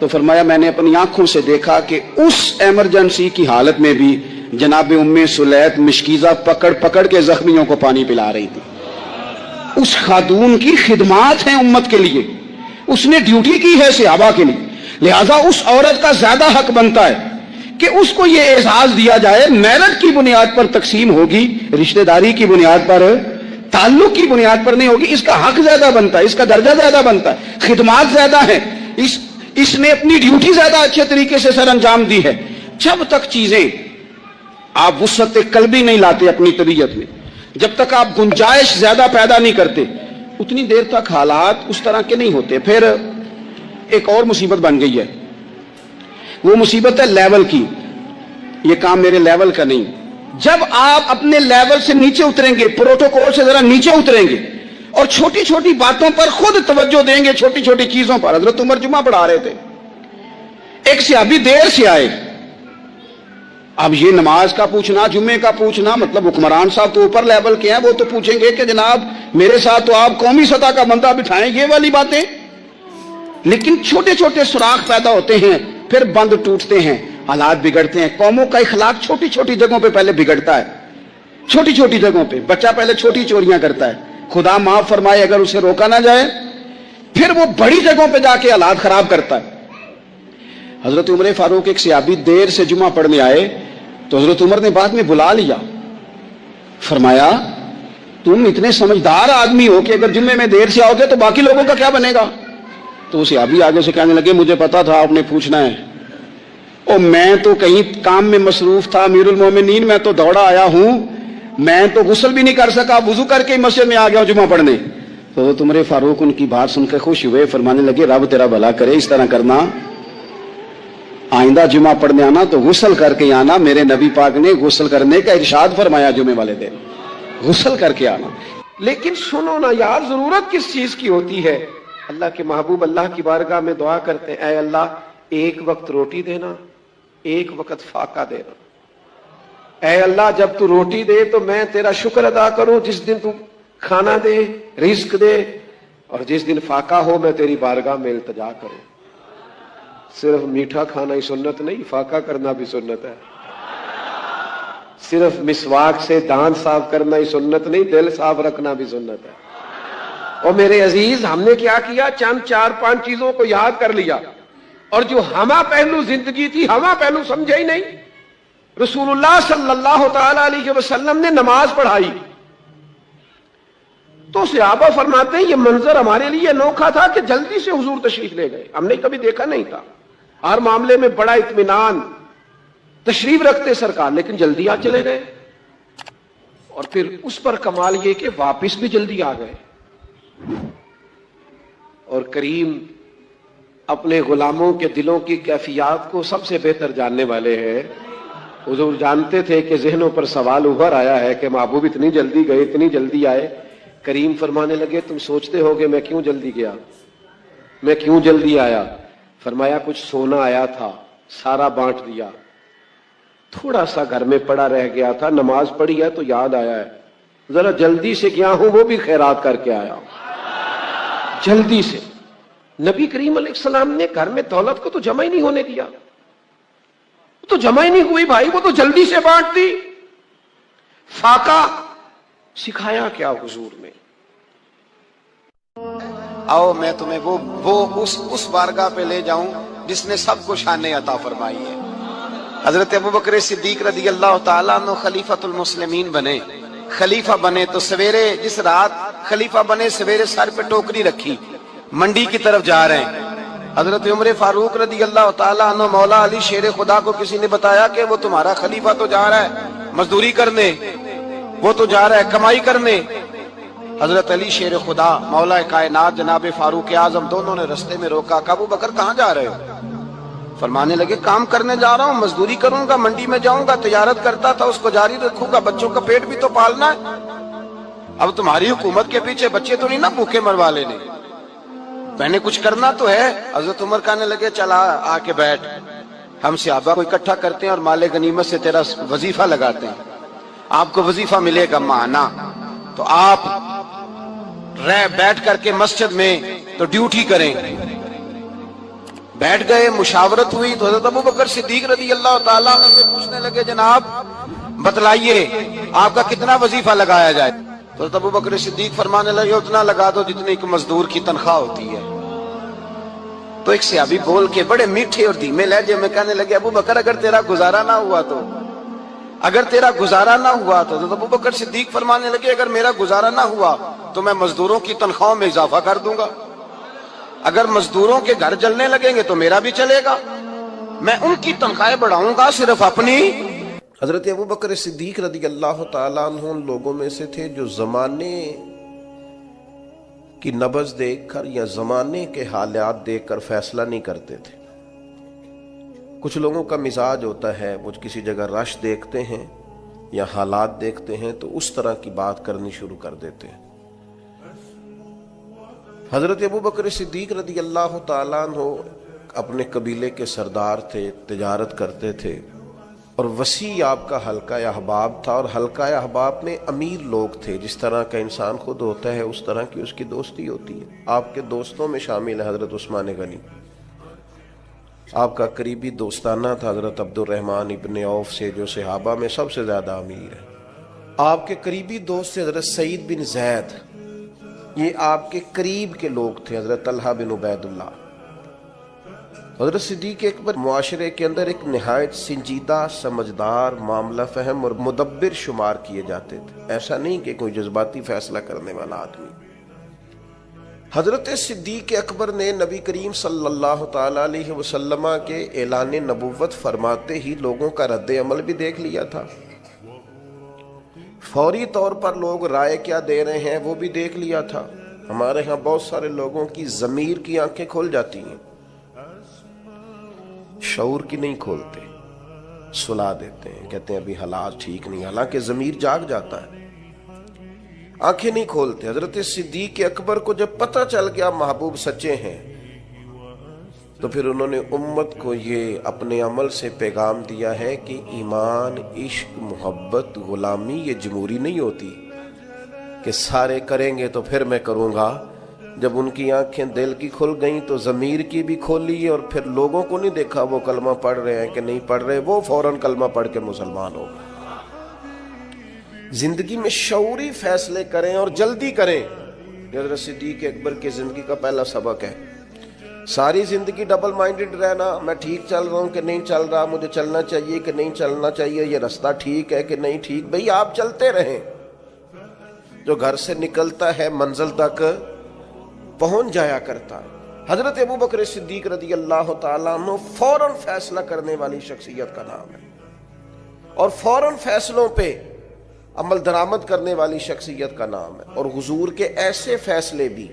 तो फरमाया मैंने अपनी आंखों से देखा कि उस इमरजेंसी की हालत में भी जनाब उम्मे सुलैत मिशकीजा पकड़ पकड़ के जख्मियों को पानी पिला रही थी। उस खातून की खिदमात है उम्मत के लिए, उसने ड्यूटी की है सहाबा के लिए, लिहाजा उस औरत का ज्यादा हक बनता है कि उसको ये एहसास दिया जाए मेरिट की बुनियाद पर तकसीम होगी, रिश्तेदारी की बुनियाद पर, ताल्लुक की बुनियाद पर नहीं होगी। इसका हक ज्यादा बनता है, इसका दर्जा ज्यादा बनता है, खिदमात ज्यादा है, इसने अपनी ड्यूटी ज्यादा अच्छे तरीके से सर अंजाम दी है। जब तक चीजें आप वुसअत कल्बी नहीं लाते अपनी तबीयत में, जब तक आप गुंजाइश ज्यादा पैदा नहीं करते, उतनी देर तक हालात उस तरह के नहीं होते। फिर एक और मुसीबत बन गई है, वो मुसीबत है लेवल की। ये काम मेरे लेवल का नहीं। जब आप अपने लेवल से नीचे उतरेंगे, प्रोटोकॉल से जरा नीचे उतरेंगे और छोटी छोटी बातों पर खुद तवज्जो देंगे, छोटी छोटी चीजों पर। हजरत उमर जुमा पढ़ा रहे थे, एक सहाबी देर से आए। अब ये नमाज का पूछना, जुम्मे का पूछना, मतलब हुक्मरान साहब तो ऊपर लेवल के हैं, वो तो पूछेंगे कि जनाब मेरे साथ तो आप कौमी सतह का बंदा बिठाएं, ये वाली बातें। लेकिन छोटे छोटे सुराख पैदा होते हैं, फिर बंद टूटते हैं, हालात बिगड़ते हैं। कौमों का इखलाक छोटी छोटी जगहों पे पहले बिगड़ता है, छोटी छोटी जगहों पे। बच्चा पहले छोटी चोरियां करता है, खुदा माफ फरमाए अगर उसे रोका ना जाए, फिर वो बड़ी जगहों पे जाके हालात खराब करता है। हजरत उमर फारूक एक सहाबी देर से जुमा पढ़ने आए, तो हजरत उमर ने बाद में बुला लिया, फरमाया तुम इतने समझदार आदमी हो कि अगर जुम्मे में देर से आओगे तो बाकी लोगों का क्या बनेगा। तो सहाबी आगे से कहने लगे, मुझे पता था आपने पूछना है, और मैं तो कहीं काम में मसरूफ था अमीरुल मोमिनीन, मैं तो दौड़ा आया हूं, मैं तो गुस्ल भी नहीं कर सका, वुजू करके मस्जिद में आ गया जुमा पढ़ने। तो उमर फारूक उनकी बात सुनकर खुश हुए, फरमाने लगे रब तेरा भला करे, इस तरह करना, आइंदा जुमा पढ़ने आना तो गुस्ल करके आना। मेरे नबी पाक ने गुस्ल करने का इरशाद फरमाया जुमे वाले दिन, गुस्ल करके आना। लेकिन सुनो ना यार, जरूरत किस चीज की होती है। अल्लाह के महबूब अल्लाह की बारगाह में दुआ करते हैं, ऐ अल्लाह एक वक्त रोटी देना, एक वक्त फाका देना। ऐ अल्लाह जब तू रोटी दे तो मैं तेरा शुक्र अदा करूं, जिस दिन तू खाना दे, रिस्क दे, और जिस दिन फाका हो मैं तेरी बारगाह में इल्तिजा करूं। सिर्फ मीठा खाना ही सुन्नत नहीं, फाका करना भी सुन्नत है। सिर्फ मिसवाक से दांत साफ करना ही सुन्नत नहीं, दिल साफ रखना भी सुन्नत है। और मेरे अजीज, हमने क्या किया, चंद 4-5 चीजों को याद कर लिया, और जो हमा पहलू जिंदगी थी, हमा पहलू समझे ही नहीं। रसूलुल्लाह सल्लल्लाहु ताला अलैहि वसल्लम ने नमाज पढ़ाई तो सहाबा फरमाते हैं ये मंजर हमारे लिए अनोखा था कि जल्दी से हुजूर तशरीफ ले गए, हमने कभी देखा नहीं था। हर मामले में बड़ा इत्मीनान तशरीफ रखते सरकार, लेकिन जल्दी आ चले गए। और फिर उस पर कमाल ये कि वापिस भी जल्दी आ गए। और करीम अपने गुलामों के दिलों की कैफियत को सबसे बेहतर जानने वाले हैं। हुजूर जानते थे कि जहनों पर सवाल उभर आया है कि महबूब इतनी जल्दी गए, इतनी जल्दी आए। करीम फरमाने लगे, तुम सोचते होगे मैं क्यों जल्दी गया, मैं क्यों जल्दी आया? फरमाया कुछ सोना आया था, सारा बांट दिया, थोड़ा सा घर में पड़ा रह गया था, नमाज पढ़ी है तो याद आया है, जरा जल्दी से गया हूं, वो भी खैरात करके आया हूं जल्दी से। नबी करीम अलैहिस्सलाम ने घर में दौलत को तो जमा ही नहीं होने दिया, तो जमा ही नहीं हुई भाई, वो तो जल्दी से बांट दी। फाका सिखाया क्या हुजूर ने? आओ मैं तुम्हें वो उस बारगाह पे ले जाऊं जिसने सबको शान अता फरमाई है। हजरत अबू बकर सिद्दीक रदी अल्लाह तआला अन्हु खलीफतुल मुस्लिमीन बने, खलीफा बने तो सवेरे, जिस रात खलीफा बने सवेरे सर पे टोकरी रखी, मंडी की तरफ जा रहे हैं। हजरत उमर फारूक रदी अल्लाह तआला अन्हु मौला अली शेर खुदा को किसी ने बताया कि वो तुम्हारा खलीफा तो जा रहा है मजदूरी करने, वो तो जा रहा है कमाई करने। हजरत अली शेर खुदा मौला कायनात जनाब फारूक आजम दोनों ने रस्ते में रोका, अबू बकर कहाँ जा रहे हो? फरमाने लगे काम करने जा रहा हूँ, मजदूरी करूंगा, मंडी में जाऊंगा, तिजारत करता था उसको जारी रखूंगा, बच्चों का पेट भी तो पालना है। अब तुम्हारी हुकूमत के पीछे बच्चे तो नहीं ना भूखे मरवा लेने, मैंने कुछ करना तो है। हजरत उमर कहने लगे चला आके बैठ, हम सहाबा को इकट्ठा करते हैं और माले गनीमत से तेरा वजीफा लगाते हैं, आपको वजीफा मिलेगा माना, तो आप बैठ करके मस्जिद में तो ड्यूटी करें। बैठ गए, मुशावरत हुई तो हज़रत अबू बकर सिद्दीक रज़ी अल्लाह ताला अन्हु से पूछने लगे जनाब बतलाइए आपका कितना वजीफा लगाया जाए? तो हज़रत अबू बकर सिद्दीक फरमाने लगे उतना लगा दो जितनी एक मजदूर की तनख्वाह होती है। तो एक सहाबी बोल के बड़े मीठे और धीमे लहजे में कहने लगे अबू बकर अगर तेरा गुजारा ना हुआ तो, अगर तेरा गुजारा ना हुआ तो अबू बकर सिद्दीक फरमाने लगे अगर मेरा गुजारा ना हुआ तो मैं मजदूरों की तनख्वाहों में इजाफा कर दूंगा, अगर मजदूरों के घर जलने लगेंगे तो मेरा भी चलेगा, मैं उनकी तनख्वाहें बढ़ाऊंगा सिर्फ अपनी। हजरत अबू बकर सिद्दीक रज़ी अल्लाह ताला अन्हु उन लोगों में से थे जो जमाने की नबज देखकर या जमाने के हालात देखकर फैसला नहीं करते थे। कुछ लोगों का मिजाज होता है, वो किसी जगह रश देखते हैं या हालात देखते हैं तो उस तरह की बात करनी शुरू कर देते हैं। हजरत अबू बकर सिद्दीक रज़ी अल्लाह ताला अन्हु अपने कबीले के सरदार थे, तिजारत करते थे और वसी आपका हल्का अहबाब था, और हल्का अहबाब में अमीर लोग थे। जिस तरह का इंसान खुद होता है उस तरह की उसकी दोस्ती होती है। आपके दोस्तों में शामिल है हजरत उस्मान गनी, आपका करीबी दोस्ताना था हजरत अब्दुर्रहमान इब्ने औफ से जो सहाबा में सबसे ज्यादा अमीर है। आपके करीबी दोस्त थे हजरत सईद बिन जैद, ये आपके करीब के लोग थे हजरत तलहा बिन उबैदुल्लाह। हजरत सिद्दीक अकबर मुआशरे के अंदर एक निहायत संजीदा, समझदार, मामला फहम और मुदब्बिर शुमार किए जाते थे। ऐसा नहीं कि कोई जज्बाती फैसला करने वाला आदमी। हजरत सिद्दीक अकबर ने नबी करीम सल्लल्लाहु ताला अलैहि वसल्लम के ऐलान नबुव्वत फरमाते ही लोगों का रद्द अमल भी देख लिया था। फौरी तौर पर लोग राय क्या दे रहे हैं वो भी देख लिया था। हमारे यहाँ बहुत सारे लोगों की ज़मीर की आंखें खोल जाती हैं, शऊर की नहीं खोलते, सुला देते हैं, कहते हैं अभी हालात ठीक नहीं, हालांकि ज़मीर जाग जाता है, आंखें नहीं खोलते। हजरत सिद्दीक अकबर को जब पता चल गया महबूब सच्चे हैं तो फिर उन्होंने उम्मत को ये अपने अमल से पैगाम दिया है कि ईमान, इश्क, मोहब्बत, गुलामी ये जमहूरी नहीं होती कि सारे करेंगे तो फिर मैं करूँगा। जब उनकी आंखें दिल की खुल गईं तो ज़मीर की भी खोली, और फिर लोगों को नहीं देखा वो कलमा पढ़ रहे हैं कि नहीं पढ़ रहे, वो फौरन कलमा पढ़ के मुसलमान हो गए। जिंदगी में शऊरी फैसले करें और जल्दी करें। हज़रत सिद्दीक अकबर की जिंदगी का पहला सबक है। सारी जिंदगी डबल माइंडेड रहना, मैं ठीक चल रहा हूं कि नहीं चल रहा, मुझे चलना चाहिए कि नहीं चलना चाहिए, ये रास्ता ठीक है कि नहीं ठीक। भाई आप चलते रहें, जो घर से निकलता है मंजिल तक पहुंच जाया करता है। हजरत अबू बकर सिद्दीक रज़ी अल्लाह ताला अन्हु फौरन फैसला करने वाली शख्सियत का नाम है, और फौरन फैसलों पे अमल दरामद करने वाली शख्सियत का नाम है। और हुजूर के ऐसे फैसले भी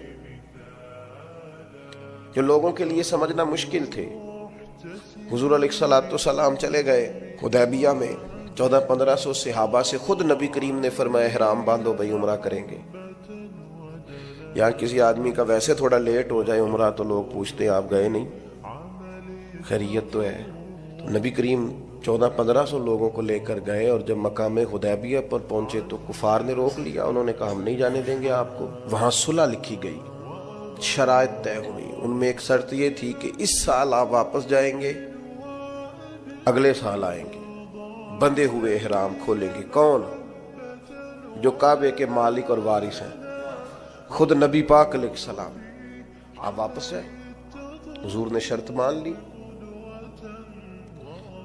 जो लोगों के लिए समझना मुश्किल थे। हुजूर अलैहिस्सलाम चले गए हुदैबिया में, 1400-1500 सहाबा से खुद नबी करीम ने फरमाया इहराम बांधो भाई उम्रा करेंगे। یہاں کسی آدمی کا ویسے تھوڑا لیٹ ہو جائے عمرہ تو لوگ پوچھتے ہیں آپ گئے نہیں، خیریت تو ہے؟ تو نبی کریم 1400-1500 لوگوں کو لے کر گئے، اور جب مقام حدیبیہ پر پہنچے تو کفار نے روک لیا، انہوں نے کہا ہم نہیں جانے دیں گے آپ کو۔ وہاں صلح لکھی گئی، شرائط طے ہوئی، ان میں ایک شرط یہ تھی کہ اس سال آپ واپس جائیں گے، اگلے سال آئیں گے، بندھے ہوئے احرام کھولیں گے۔ کون؟ جو کعبے کے مالک اور وارث ہیں، خود نبی پاک علیہ السلام۔ آپ واپس جائیں۔ حضور نے شرط مان لی۔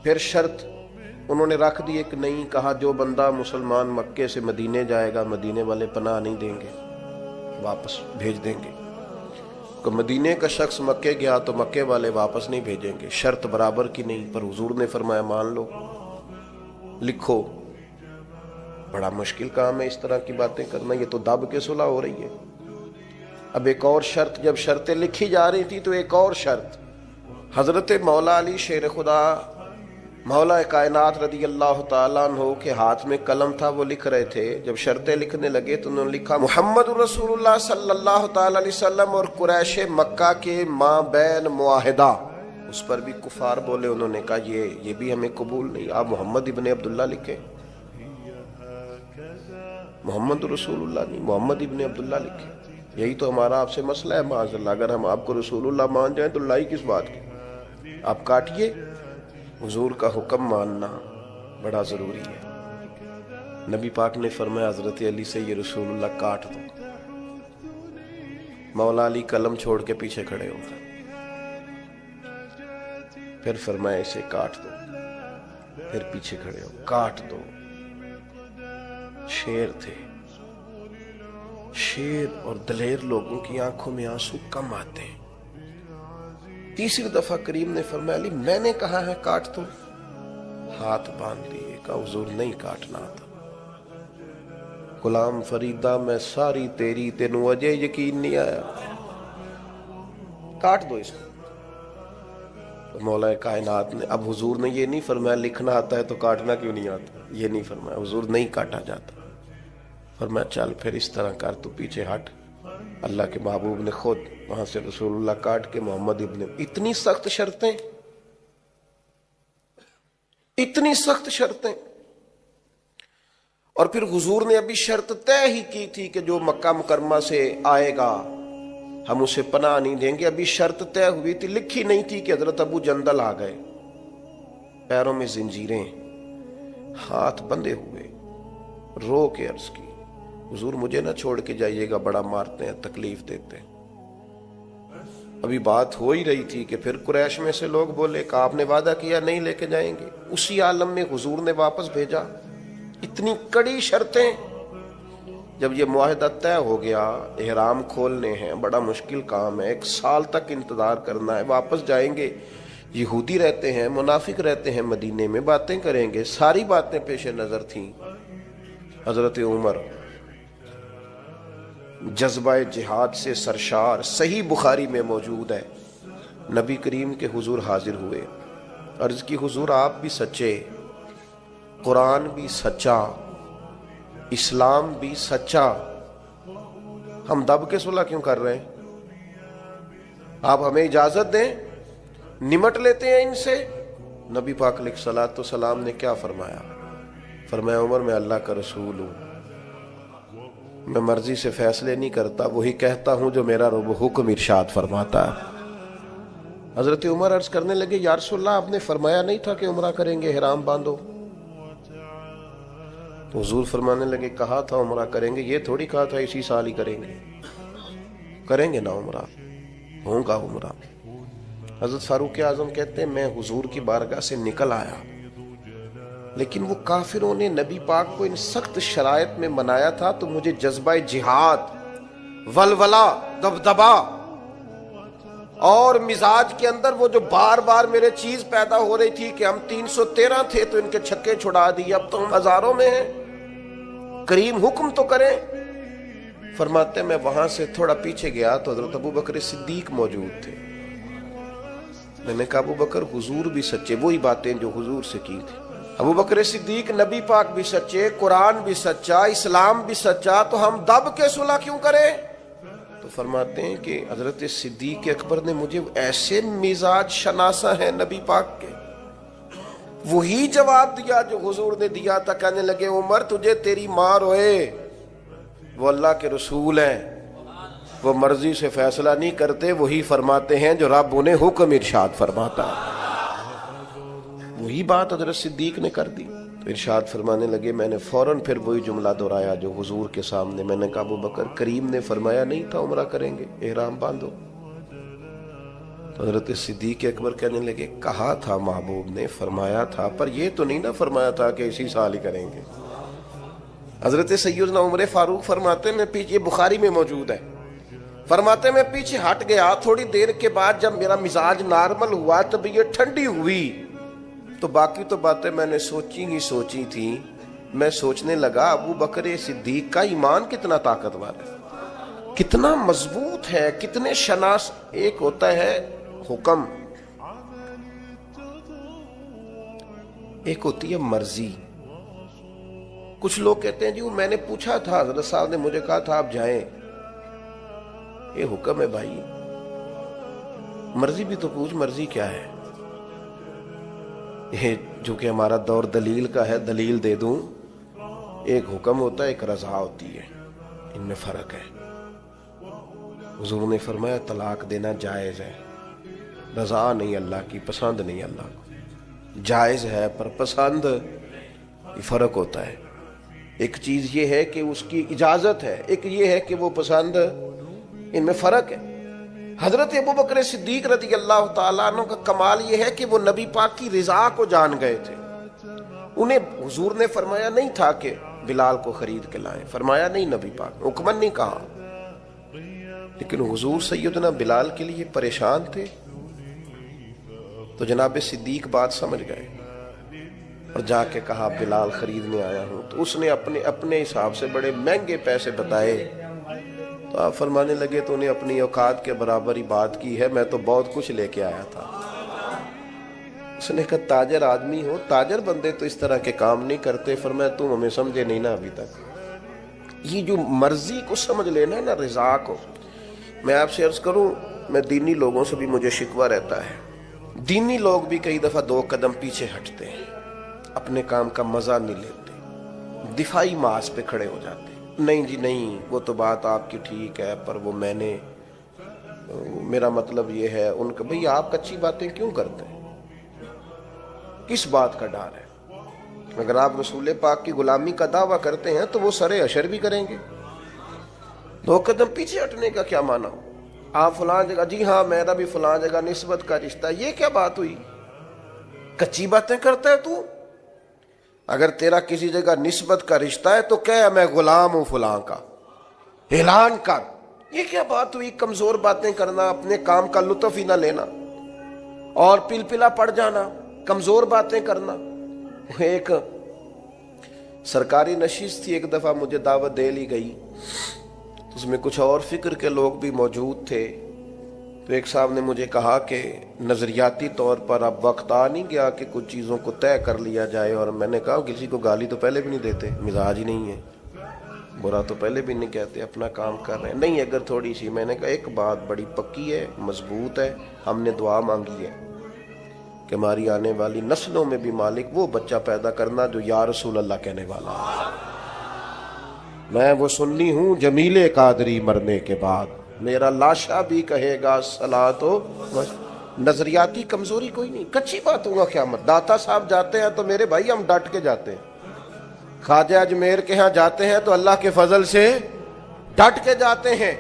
پھر شرط انہوں نے رکھ دی ایک نئی، کہا جو بندہ مسلمان مکے سے مدینے جائے گا مدینے والے پناہ نہیں دیں گے، واپس بھیج دیں گے۔ کہ مدینے کا شخص مکے گیا تو مکے والے واپس نہیں بھیجیں گے، شرط برابر کی نہیں، پر حضور نے فرمایا مان لو، لکھو۔ بڑا مشکل کام ہے اس طرح کی باتیں کرنا، یہ تو دب کے صلح ہو رہی ہے۔ اب ایک اور شرط، جب شرطیں لکھی جا رہی تھی تو ایک اور شرط، حضرت مولا علی شیر خدا مولا کائنات رضی اللہ تعالیٰ عنہ کے ہاتھ میں قلم تھا، وہ لکھ رہے تھے۔ جب شرطیں لکھنے لگے تو انہوں نے لکھا محمد رسول اللہ صلی اللہ تعالیٰ علیہ وسلم اور قریش مکہ کے ماں بین معاہدہ۔ اس پر بھی کفار بولے، انہوں نے کہا یہ بھی ہمیں قبول نہیں، آپ محمد ابن عبداللہ لکھیں، محمد رسول اللہ نہیں، محمد ابن عبداللہ لکھیں۔ یہی تو ہمارا آپ سے مسئلہ ہے معاذ اللہ، اگر ہم آپ کو رسول اللہ مان جائیں تو لڑائی کس بات کی؟ آپ کاٹیے۔ حضور کا حکم ماننا بڑا ضروری ہے۔ نبی پاک نے فرمایا حضرت علی سے یہ رسول اللہ کاٹ دو۔ مولا علی قلم چھوڑ کے پیچھے کھڑے ہو گئے، پھر فرمایا اسے کاٹ دو، پھر پیچھے کھڑے ہو، کاٹ دو۔ شیر تھے، شیر اور دلیر لوگوں کی آنکھوں میں آنسو کم آتے ہیں۔ تیسری دفعہ کریم نے فرمایا علی میں نے کہا ہے کاٹ دو، ہاتھ باندھ لیے، کہا حضور نہیں کاٹنا تھا۔ غلام فریدہ میں ساری تیری، تینوں اجے یقین نہیں آیا، کاٹ دو اس کو۔ مولا کائنات نے، اب حضور نے یہ نہیں فرمایا لکھنا آتا ہے تو کاٹنا کیوں نہیں آتا، یہ نہیں فرمایا، حضور نہیں کاٹا جاتا۔ فرمایا چل پھر اس طرح کر، تو پیچھے ہٹ۔ اللہ کے محبوب نے خود وہاں سے رسول اللہ کاٹ کے محمد ابن، اتنی سخت شرطیں، اتنی سخت شرطیں۔ اور پھر حضور نے ابھی شرط طے ہی کی تھی کہ جو مکہ مکرمہ سے آئے گا ہم اسے پناہ نہیں دیں گے، ابھی شرط طے ہوئی تھی، لکھی نہیں تھی کہ حضرت ابو جندل آ گئے، پیروں میں زنجیریں، ہاتھ بندھے ہوئے، رو کے عرض کی حضور مجھے نہ چھوڑ کے جائیے گا، بڑا مارتے ہیں، تکلیف دیتے ہیں۔ ابھی بات ہو ہی رہی تھی کہ پھر قریش میں سے لوگ بولے کہ آپ نے وعدہ کیا نہیں لے کے جائیں گے، اسی عالم میں حضور نے واپس بھیجا۔ اتنی کڑی شرطیں، جب یہ معاہدہ طے ہو گیا، احرام کھولنے ہیں، بڑا مشکل کام ہے، 1 سال تک انتظار کرنا ہے، واپس جائیں گے، یہودی رہتے ہیں، منافق رہتے ہیں مدینے میں، باتیں کریں گے، ساری باتیں پیش نظر تھیں۔ حضرت عمر جذبہ جہاد سے سرشار، صحیح بخاری میں موجود ہے، نبی کریم کے حضور حاضر ہوئے، عرض کی حضور آپ بھی سچے، قرآن بھی سچا، اسلام بھی سچا، ہم دب کے صلح کیوں کر رہے ہیں؟ آپ ہمیں اجازت دیں، نمٹ لیتے ہیں ان سے۔ نبی پاک علیہ الصلوۃ والسلام نے کیا فرمایا؟ فرمایا عمر میں اللہ کا رسول ہوں، میں مرضی سے فیصلے نہیں کرتا، وہی کہتا ہوں جو میرا رب حکم ارشاد فرماتا ہے۔ حضرت عمر عرض کرنے لگے یا رسول اللہ آپ نے فرمایا نہیں تھا کہ عمرہ کریں گے، احرام باندھو؟ تو حضور فرمانے لگے کہا تھا عمرہ کریں گے، یہ تھوڑی کہا تھا اسی سال ہی کریں گے نا عمرہ، ہوگا عمرہ۔ حضرت فاروق اعظم کہتے ہیں میں حضور کی بارگاہ سے نکل آیا، لیکن وہ کافروں نے نبی پاک کو ان سخت شرائط میں منایا تھا، تو مجھے جذبہ جہاد، ولولہ، دبدبا اور مزاج کے اندر وہ جو بار بار میرے چیز پیدا ہو رہی تھی کہ ہم 313 تھے تو ان کے چھکے چھڑا دیے، اب تو ہم ہزاروں میں ہیں، کریم حکم تو کریں۔ فرماتے میں وہاں سے تھوڑا پیچھے گیا تو حضرت ابو بکر صدیق موجود تھے۔ میں نے کہا ابو بکر حضور بھی سچے، وہی باتیں جو حضور سے کی تھی۔ ابو بکر صدیق نبی پاک بھی سچے، قرآن بھی سچا، اسلام بھی سچا، تو ہم دب کے صلح کیوں کریں؟ تو فرماتے ہیں کہ حضرت صدیق اکبر نے مجھے ایسے مزاج شناسا ہے نبی پاک کے، وہی جواب دیا جو حضور نے دیا تھا. کہنے لگے عمر تجھے تیری ماں روئے، وہ اللہ کے رسول ہیں، وہ مرضی سے فیصلہ نہیں کرتے، وہی فرماتے ہیں جو رب انہیں حکم ارشاد فرماتا ہے. وہی بات حضرت صدیق نے کر دی. تو ارشاد فرمانے لگے، میں نے فوراً پھر وہی جملہ دہرایا جو حضور کے سامنے. میں نے کہا ابو بکر کریم نے فرمایا نہیں تھا عمرہ کریں گے، احرام باندھو. تو حضرت صدیق اکبر کہنے لگے کہا تھا محبوب نے، فرمایا تھا، پر یہ تو نہیں نہ فرمایا تھا کہ اسی سال ہی کریں گے. حضرت سیدنا عمر فاروق فرماتے ہیں، میں پیچھے، بخاری میں موجود ہے، فرماتے میں پیچھے ہٹ گیا. تھوڑی دیر کے بعد جب میرا مزاج نارمل ہوا، طبیعت ٹھنڈی ہوئی، تو باقی تو باتیں میں نے سوچی تھی. میں سوچنے لگا ابو بکر صدیق کا ایمان کتنا طاقتور ہے، کتنا مضبوط ہے، کتنے شناس. ایک ہوتا ہے حکم، ایک ہوتی ہے مرضی. کچھ لوگ کہتے ہیں جی وہ میں نے پوچھا تھا، حضرت صاحب نے مجھے کہا تھا آپ جائیں. یہ حکم ہے بھائی، مرضی بھی تو پوچھ، مرضی کیا ہے؟ یہ جو کہ ہمارا دور دلیل کا ہے، دلیل دے دوں. ایک حکم ہوتا ہے، ایک رضا ہوتی ہے، ان میں فرق ہے. حضور نے فرمایا طلاق دینا جائز ہے، رضا نہیں اللہ کی، پسند نہیں اللہ کو. جائز ہے پر پسند، یہ فرق ہوتا ہے. ایک چیز یہ ہے کہ اس کی اجازت ہے، ایک یہ ہے کہ وہ پسند، ان میں فرق ہے. حضرت ابو بکر صدیق رضی اللہ تعالیٰ عنہ کا کمال یہ ہے کہ وہ نبی پاک کی رضا کو جان گئے تھے. انہیں حضور نے فرمایا نہیں تھا کہ بلال کو خرید کے لائیں، فرمایا نہیں، نبی پاک حکمن نہیں کہا، لیکن حضور سیدنا بلال کے لیے پریشان تھے. تو جناب صدیق بات سمجھ گئے اور جا کے کہا بلال خریدنے آیا ہوں. تو اس نے اپنے حساب سے بڑے مہنگے پیسے بتائے. تو آپ فرمانے لگے تو انہیں اپنی اوقات کے برابر ہی بات کی ہے، میں تو بہت کچھ لے کے آیا تھا. اس نے کہا تاجر آدمی ہو، تاجر بندے تو اس طرح کے کام نہیں کرتے. فرمایا تم ہمیں سمجھے نہیں نا ابھی تک. یہ جو مرضی کو سمجھ لینا ہے نا، رضا کو. میں آپ سے عرض کروں، میں دینی لوگوں سے بھی مجھے شکوہ رہتا ہے. دینی لوگ بھی کئی دفعہ 2 قدم پیچھے ہٹتے ہیں، اپنے کام کا مزہ نہیں لیتے، دفاعی ماس پہ کھڑے ہو جاتے ہیں. نہیں جی نہیں، وہ تو بات آپ کی ٹھیک ہے، پر وہ میں نے، میرا مطلب یہ ہے. ان کا بھئی آپ کچی باتیں کیوں کرتے ہیں؟ کس بات کا ڈر ہے؟ اگر آپ رسول پاک کی غلامی کا دعویٰ کرتے ہیں تو وہ سرے اشر بھی کریں گے. 2 قدم پیچھے ہٹنے کا کیا معنی ہو؟ آپ فلاں جگہ، جی ہاں میرا بھی فلاں جگہ نسبت کا رشتہ، یہ کیا بات ہوئی؟ کچی باتیں کرتا ہے تو. اگر تیرا کسی جگہ نسبت کا رشتہ ہے تو کہہ میں غلام ہوں فلاں کا، اعلان کر. یہ کیا بات ہوئی؟ کمزور باتیں کرنا، اپنے کام کا لطف ہی نہ لینا اور پلپلا پڑ جانا، کمزور باتیں کرنا. ایک سرکاری نشست تھی، ایک دفعہ مجھے دعوت دے لی گئی، اس میں کچھ اور فکر کے لوگ بھی موجود تھے. تو ایک صاحب نے مجھے کہا کہ نظریاتی طور پر اب وقت آ نہیں گیا کہ کچھ چیزوں کو طے کر لیا جائے. اور میں نے کہا کسی کو گالی تو پہلے بھی نہیں دیتے، مزاج ہی نہیں ہے، برا تو پہلے بھی نہیں کہتے، اپنا کام کر رہے ہیں. نہیں اگر تھوڑی سی، میں نے کہا ایک بات بڑی پکی ہے، مضبوط ہے، ہم نے دعا مانگی ہے کہ ہماری آنے والی نسلوں میں بھی مالک وہ بچہ پیدا کرنا جو یا رسول اللہ کہنے والا ہے. میں وہ سنی ہوں جمیل قادری مرنے کے بعد میرا لاشا بھی کہے گا صلاۃ و نظریاتی کمزوری کوئی نہیں. کچی بات ہوگا قیامت. داتا صاحب جاتے ہیں تو میرے بھائی ہم ڈٹ کے جاتے ہیں. خواجہ اجمیر کے ہاں جاتے ہیں تو اللہ کے فضل سے ڈٹ کے جاتے ہیں.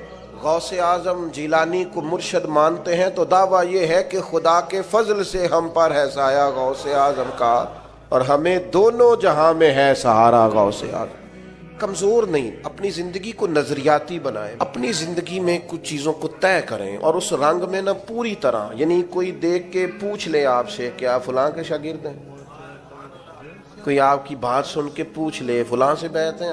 غوث اعظم جیلانی کو مرشد مانتے ہیں تو دعویٰ یہ ہے کہ خدا کے فضل سے ہم پر ہے سایہ غوث اعظم کا، اور ہمیں دونوں جہاں میں ہے سہارا غوث اعظم. کمزور نہیں، اپنی زندگی کو نظریاتی بنائیں، اپنی زندگی میں کچھ چیزوں کو طے کریں اور اس رنگ میں نہ پوری طرح. یعنی کوئی دیکھ کے پوچھ لے آپ سے کہ آپ فلاں کے شاگرد ہیں، کوئی آپ کی بات سن کے پوچھ لے فلاں سے بیعت ہیں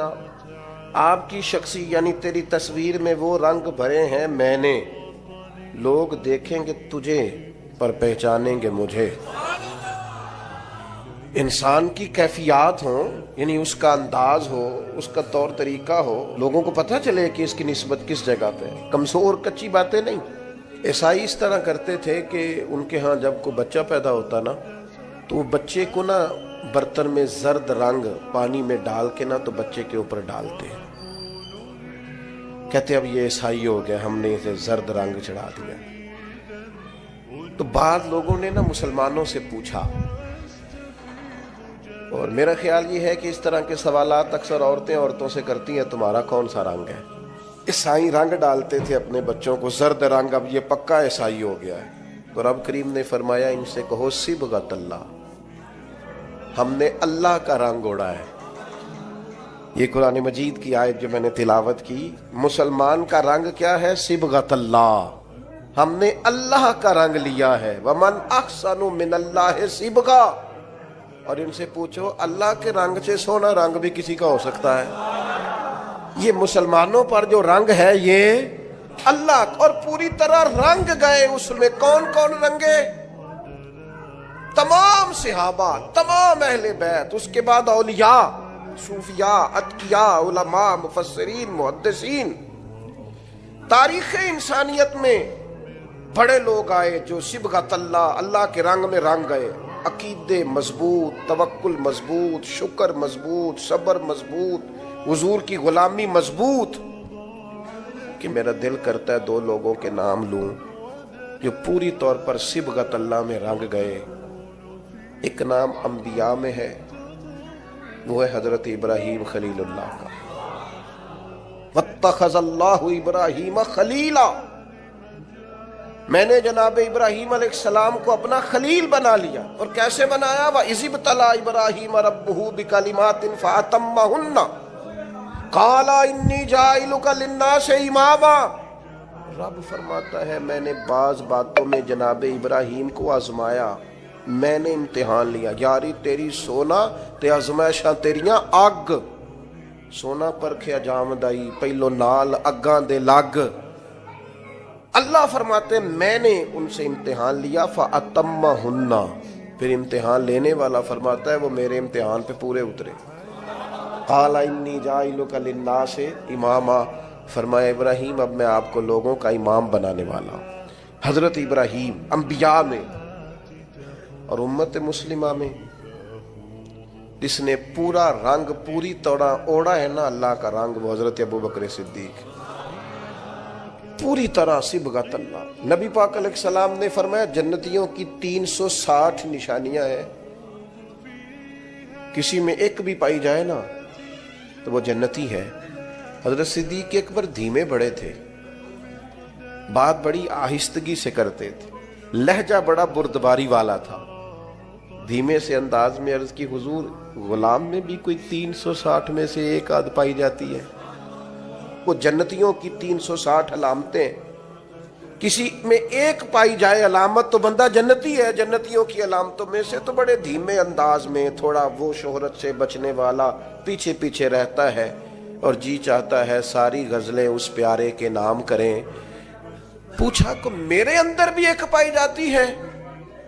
آپ کی شخصی، یعنی تیری تصویر میں وہ رنگ بھرے ہیں میں نے، لوگ دیکھیں گے تجھے پر پہچانیں گے مجھے. انسان کی کیفیات ہوں، یعنی اس کا انداز ہو، اس کا طور طریقہ ہو، لوگوں کو پتہ چلے کہ اس کی نسبت کس جگہ پہ ہے، کمزور کچی باتیں نہیں۔ عیسائی اس طرح کرتے تھے کہ ان کے ہاں جب کوئی بچہ پیدا ہوتا نا تو وہ بچے کو نا برتن میں زرد رنگ پانی میں ڈال کے نا تو بچے کے اوپر ڈالتے ہیں، کہتے اب یہ عیسائی ہو گیا، ہم نے اسے زرد رنگ چڑھا دیا۔ تو بعض لوگوں نے نا مسلمانوں سے پوچھا، اور میرا خیال یہ ہے کہ اس طرح کے سوالات اکثر عورتوں سے کرتی ہیں، تمہارا کون سا رنگ ہے؟ عیسائی رنگ ڈالتے تھے اپنے بچوں کو زرد رنگ، اب یہ پکا عیسائی ہو گیا ہے۔ تو رب کریم نے فرمایا ان سے کہو صبغۃ اللہ، ہم نے اللہ کا رنگ اوڑا ہے۔ یہ قرآن مجید کی آیت جو میں نے تلاوت کی، مسلمان کا رنگ کیا ہے؟ صبغۃ اللہ، ہم نے اللہ کا رنگ لیا ہے۔ ومن احسن من اللہ صبغہ، اور ان سے پوچھو اللہ کے رنگ سے سونا رنگ بھی کسی کا ہو سکتا ہے؟ یہ مسلمانوں پر جو رنگ ہے یہ اللہ، اور پوری طرح رنگ گئے اس میں۔ کون کون رنگے؟ تمام صحابہ، تمام اہل بیت، اس کے بعد اولیاء، صوفیاء، اتقیاء، علماء، مفسرین، محدثین۔ تاریخ انسانیت میں بڑے لوگ آئے جو صبغۃ اللہ، اللہ کے رنگ میں رنگ گئے۔ عقیدے مضبوط، توکل مضبوط، شکر مضبوط، صبر مضبوط، حضور کی غلامی مضبوط۔ کہ میرا دل کرتا ہے دو لوگوں کے نام لوں جو پوری طور پر صبغۃ اللہ میں رنگ گئے۔ ایک نام انبیاء میں ہے، وہ ہے حضرت ابراہیم خلیل اللہ کا، واتخذ اللہ ابراہیم خلیلا، میں نے جناب ابراہیم علیہ السلام کو اپنا خلیل بنا لیا۔ اور کیسے بنایا؟ وَإِذِ ابْتَلَىٰ إِبْرَاهِيمَ رَبُّهُ بِكَلِمَاتٍ فَأَتَمَّهُنَّ قَالَ إِنِّي جَاعِلُكَ لِلنَّاسِ إِمَامًا۔ رب فرماتا ہے میں نے بعض باتوں میں جناب ابراہیم کو آزمایا، میں نے امتحان لیا۔ یاری تیری سونا تے آزمائشاں تیریاں اگ، سونا پرکھیا جامدائی پہلو نال اگاں دے لگ۔ اللہ فرماتے میں نے ان سے امتحان لیا، فَأَتَمَّهُنَّ، پھر امتحان لینے والا فرماتا ہے وہ میرے امتحان پہ پورے اترے۔ قَالَ إِنِّي جَاعِلُكَ لِلنَّاسِ إِمَامًا، فرمایا ابراہیم اب میں آپ کو لوگوں کا امام بنانے والا ہوں۔ حضرت ابراہیم انبیاء میں اور امت مسلمہ میں جس نے پورا رنگ پوری طرح اوڑا ہے نا اللہ کا رنگ، وہ حضرت ابوبکر صدیق، پوری طرح صبغۃ اللہ۔ نبی پاک علیہ السلام نے فرمایا جنتیوں کی 360 نشانیاں ہیں، کسی میں ایک بھی پائی جائے نا تو وہ جنتی ہے۔ حضرت صدیق اکبر دھیمے بڑے تھے، بات بڑی آہستگی سے کرتے تھے، لہجہ بڑا بردباری والا تھا، دھیمے سے انداز میں عرض کی حضور غلام میں بھی کوئی 360 میں سے ایک آدھ پائی جاتی ہے؟ وہ جنتیوں کی 360 علامتیں، کسی میں ایک پائی جائے علامت تو بندہ جنتی ہے۔ جنتیوں کی علامتوں میں سے تو بڑے دھیمے انداز میں، تھوڑا وہ شہرت سے بچنے والا، پیچھے پیچھے رہتا ہے اور جی چاہتا ہے ساری غزلیں اس پیارے کے نام کریں۔ پوچھا کہ میرے اندر بھی ایک پائی جاتی ہے؟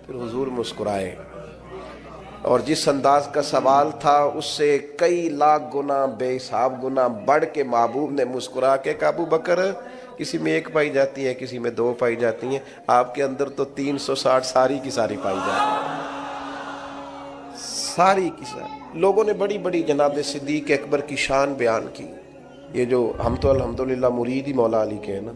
پھر حضور مسکرائے، اور جس انداز کا سوال تھا اس سے کئی لاکھ گنا بے حساب گنا بڑھ کے محبوب نے مسکرا کے کہا ابو بکر کسی میں ایک پائی جاتی ہے، کسی میں دو پائی جاتی ہیں، آپ کے اندر تو 360 ساری کی ساری پائی جاتی ہیں، ساری کی ساری۔ لوگوں نے بڑی بڑی جناب صدیق اکبر کی شان بیان کی۔ یہ جو ہم تو الحمدللہ مرید ہی مولا علی کے ہیں نا،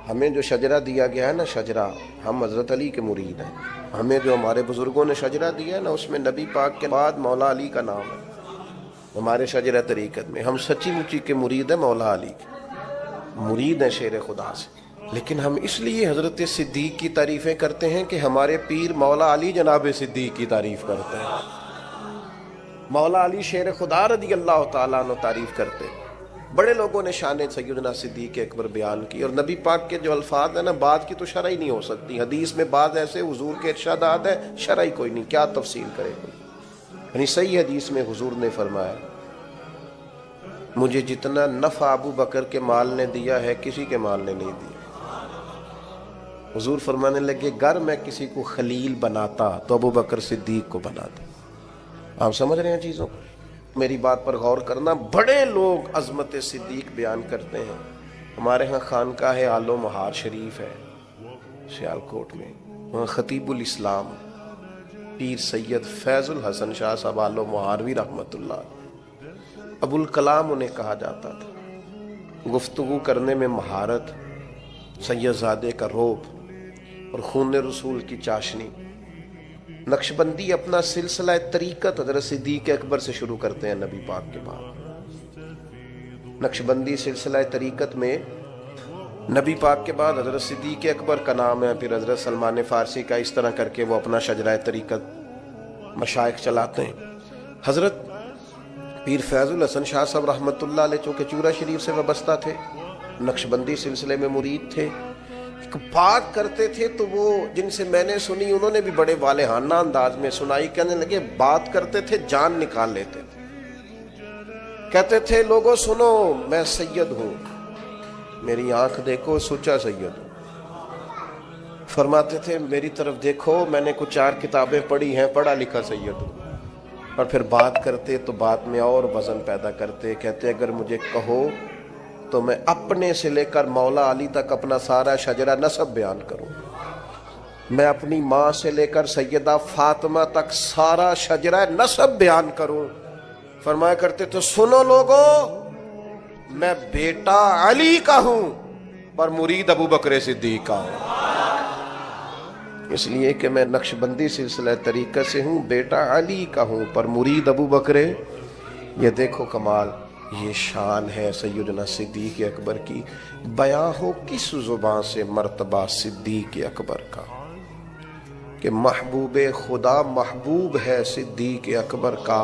ہمیں جو شجرہ دیا گیا ہے نا، شجرہ، ہم حضرت علی کے مرید ہیں۔ ہمیں جو ہمارے بزرگوں نے شجرہ دیا ہے نا، اس میں نبی پاک کے بعد مولا علی کا نام ہے ہمارے شجرہ طریقت میں۔ ہم سچی مچی کے مرید ہیں، مولا علی کے مرید ہیں شیر خدا سے۔ لیکن ہم اس لیے حضرت صدیق کی تعریفیں کرتے ہیں کہ ہمارے پیر مولا علی جناب صدیق کی تعریف کرتے ہیں، مولا علی شیر خدا رضی اللہ تعالیٰ عنہ تعریف کرتے ہیں۔ بڑے لوگوں نے شان سیدنا صدیق اکبر بیان کی، اور نبی پاک کے جو الفاظ ہیں نا، بات کی تو شرح ہی نہیں ہو سکتی۔ حدیث میں بعض ایسے حضور کے ارشادات ہیں، شرح ہی کوئی نہیں، کیا تفصیل کرے کوئی۔ یعنی صحیح حدیث میں حضور نے فرمایا مجھے جتنا نفع ابو بکر کے مال نے دیا ہے کسی کے مال نے نہیں دیا۔ हुजूर फरमाने लगे गर मैं किसी को खलील बनाता तो अबू बकर सिद्दीक को बनाता। आप समझ रहे हैं चीज़ों को? मेरी बात पर गौर करना। बड़े लोग अजमत सिद्दीक बयान करते हैं। हमारे यहाँ खानका है आलो महार शरीफ है सियालकोट में, वहाँ खतीबुल इस्लाम पीर सैयद फैजुल हसन शाह साहब आलो महारवी रहमतुल्लाह, अबुल कलाम उन्हें कहा जाता था। गुफ्तगू करने में महारत, सैयदजादे का रोब और खून रसूल की चाशनी। नक्शबंदी अपना सिलसिला तरीकत हजरत सिद्दीक अकबर से शुरू करते हैं नबी पाक के बाद। नक्शबंदी सिलसिला तरीकत में नबी पाक के बाद हजरत सिद्दीक अकबर का नाम है, फिर हजरत सलमान फारसी का, इस तरह करके वो अपना शजरा तरीकत मशाइख चलाते हैं। हजरत पीर फैजुल हसन शाह साहब रहमतुल्लाह अलैह चूँकि चूरा शरीफ से वाबस्ता थे, नक्शबंदी सिलसिले में मुरीद थे, बात करते थे तो वो जिनसे मैंने सुनी उन्होंने भी बड़े वालेहाना अंदाज में सुनाई। कहने लगे बात करते थे जान निकाल लेते थे। कहते थे लोगों सुनो मैं सैयद हूं, मेरी आंख देखो सुच्चा सैयद हूं। फरमाते थे मेरी तरफ देखो मैंने कुछ 4 किताबें पढ़ी हैं, पढ़ा लिखा सैयद हूं। और फिर बात करते तो बात में और वजन पैदा करते। कहते अगर मुझे कहो तो मैं अपने से लेकर मौला अली तक अपना सारा शजरा नसब बयान करूं, मैं अपनी माँ से लेकर सैयदा फातिमा तक सारा शजरा नसब बयान करूं। फरमाया करते तो सुनो लोगों मैं बेटा अली का हूं पर मुरीद अबू बकर सिद्दीक का हूं, इसलिए कि मैं नक्शबंदी सिलसिला तरीक़त से हूं, बेटा अली का हूं पर मुरीद अबू बकर। ये देखो कमाल, ये शान है सैयदना सिद्दीक अकबर की। बयां हो किस जुबान से मर्तबा सिद्दीक अकबर का कि महबूब खुदा महबूब है सिद्दीक अकबर का।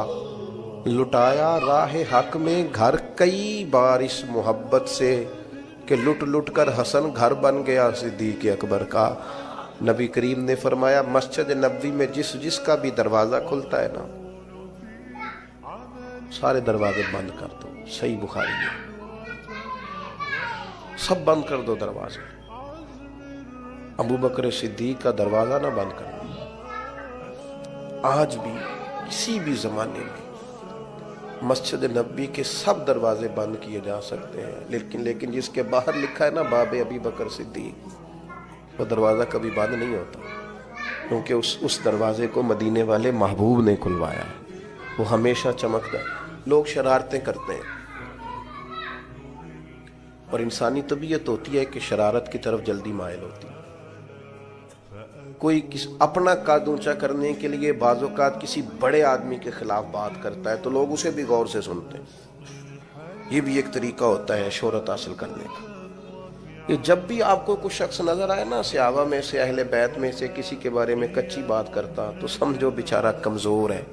लुटाया राह हक में घर कई बार इस मोहब्बत से कि लुट लुट कर हसन घर बन गया सिद्दीक अकबर का। नबी करीम ने फरमाया मस्जिद नबवी में जिस जिसका भी दरवाज़ा खुलता है ना, सारे दरवाजे बंद कर दो। सही बुखारी है, सब बंद कर दो दरवाजे। अबू बकर सिद्दीक का दरवाजा ना बंद करना। आज भी किसी भी जमाने में मस्जिद नबी के सब दरवाजे बंद किए जा सकते हैं, लेकिन जिसके बाहर लिखा है ना बाबे अबी बकर सिद्दीक, वो दरवाजा कभी बंद नहीं होता, क्योंकि उस दरवाजे को मदीने वाले महबूब ने खुलवाया है। वो हमेशा चमकता है। लोग शरारतें करते हैं और इंसानी तबीयत होती है कि शरारत की तरफ जल्दी माइल होती है। कोई अपना कद ऊंचा करने के लिए बाज़-औक़ात किसी बड़े आदमी के खिलाफ बात करता है तो लोग उसे भी गौर से सुनते हैं। ये भी एक तरीका होता है शोहरत हासिल करने का। ये जब भी आपको कुछ शख्स नजर आए ना सहाबा में से, अहले बैत में से किसी के बारे में कच्ची बात करता, तो समझो बेचारा कमजोर है,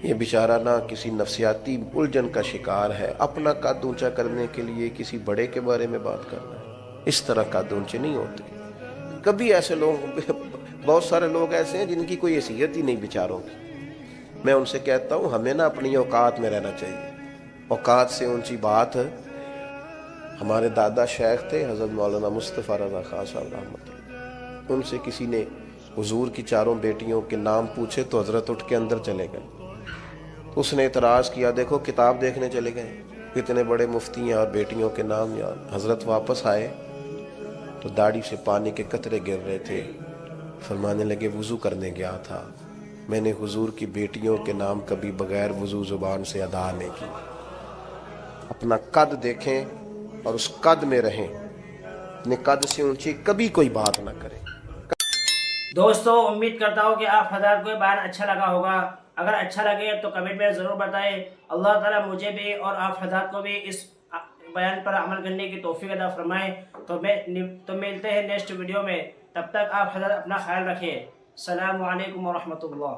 ये बेचारा ना किसी नफसियाती उलझन का शिकार है। अपना कद ऊंचा करने के लिए किसी बड़े के बारे में बात करना है, इस तरह कद ऊंचे नहीं होते। कभी ऐसे लोग, बहुत सारे लोग ऐसे हैं जिनकी कोई हैसियत ही नहीं बेचारों की। मैं उनसे कहता हूँ हमें ना अपनी औकात में रहना चाहिए। औकात से ऊंची बात हमारे दादा शेख थे हजरत मौलाना मुस्तफ़ा रज़ा खान साहब रहमतुल्लाह, उनसे किसी ने हुजूर की 4 बेटियों के नाम पूछे तो हजरत उठ के अंदर चले गए। उसने इतराज़ किया, देखो किताब देखने चले गए, इतने बड़े मुफ्ती हैं और बेटियों के नाम याद। हजरत वापस आए तो दाढ़ी से पानी के कतरे गिर रहे थे। फरमाने लगे वुज़ू करने गया था, मैंने हुजूर की बेटियों के नाम कभी बगैर वुज़ू ज़ुबान से अदा नहीं की। अपना कद देखें और उस कद में रहें, अपने कद से ऊंची कभी कोई बात ना करें। दोस्तों उम्मीद करता हूँ कि आप हज़रात को बयान अच्छा लगा होगा। अगर अच्छा लगे तो कमेंट में ज़रूर बताएं। अल्लाह ताला मुझे भी और आप हज़रात को भी इस बयान पर अमल करने की तौफीक अता फरमाए। तो मिलते हैं नेक्स्ट वीडियो में, तब तक आप हज़रात अपना ख्याल रखें। अस्सलामु अलैकुम व रहमतुल्लाह।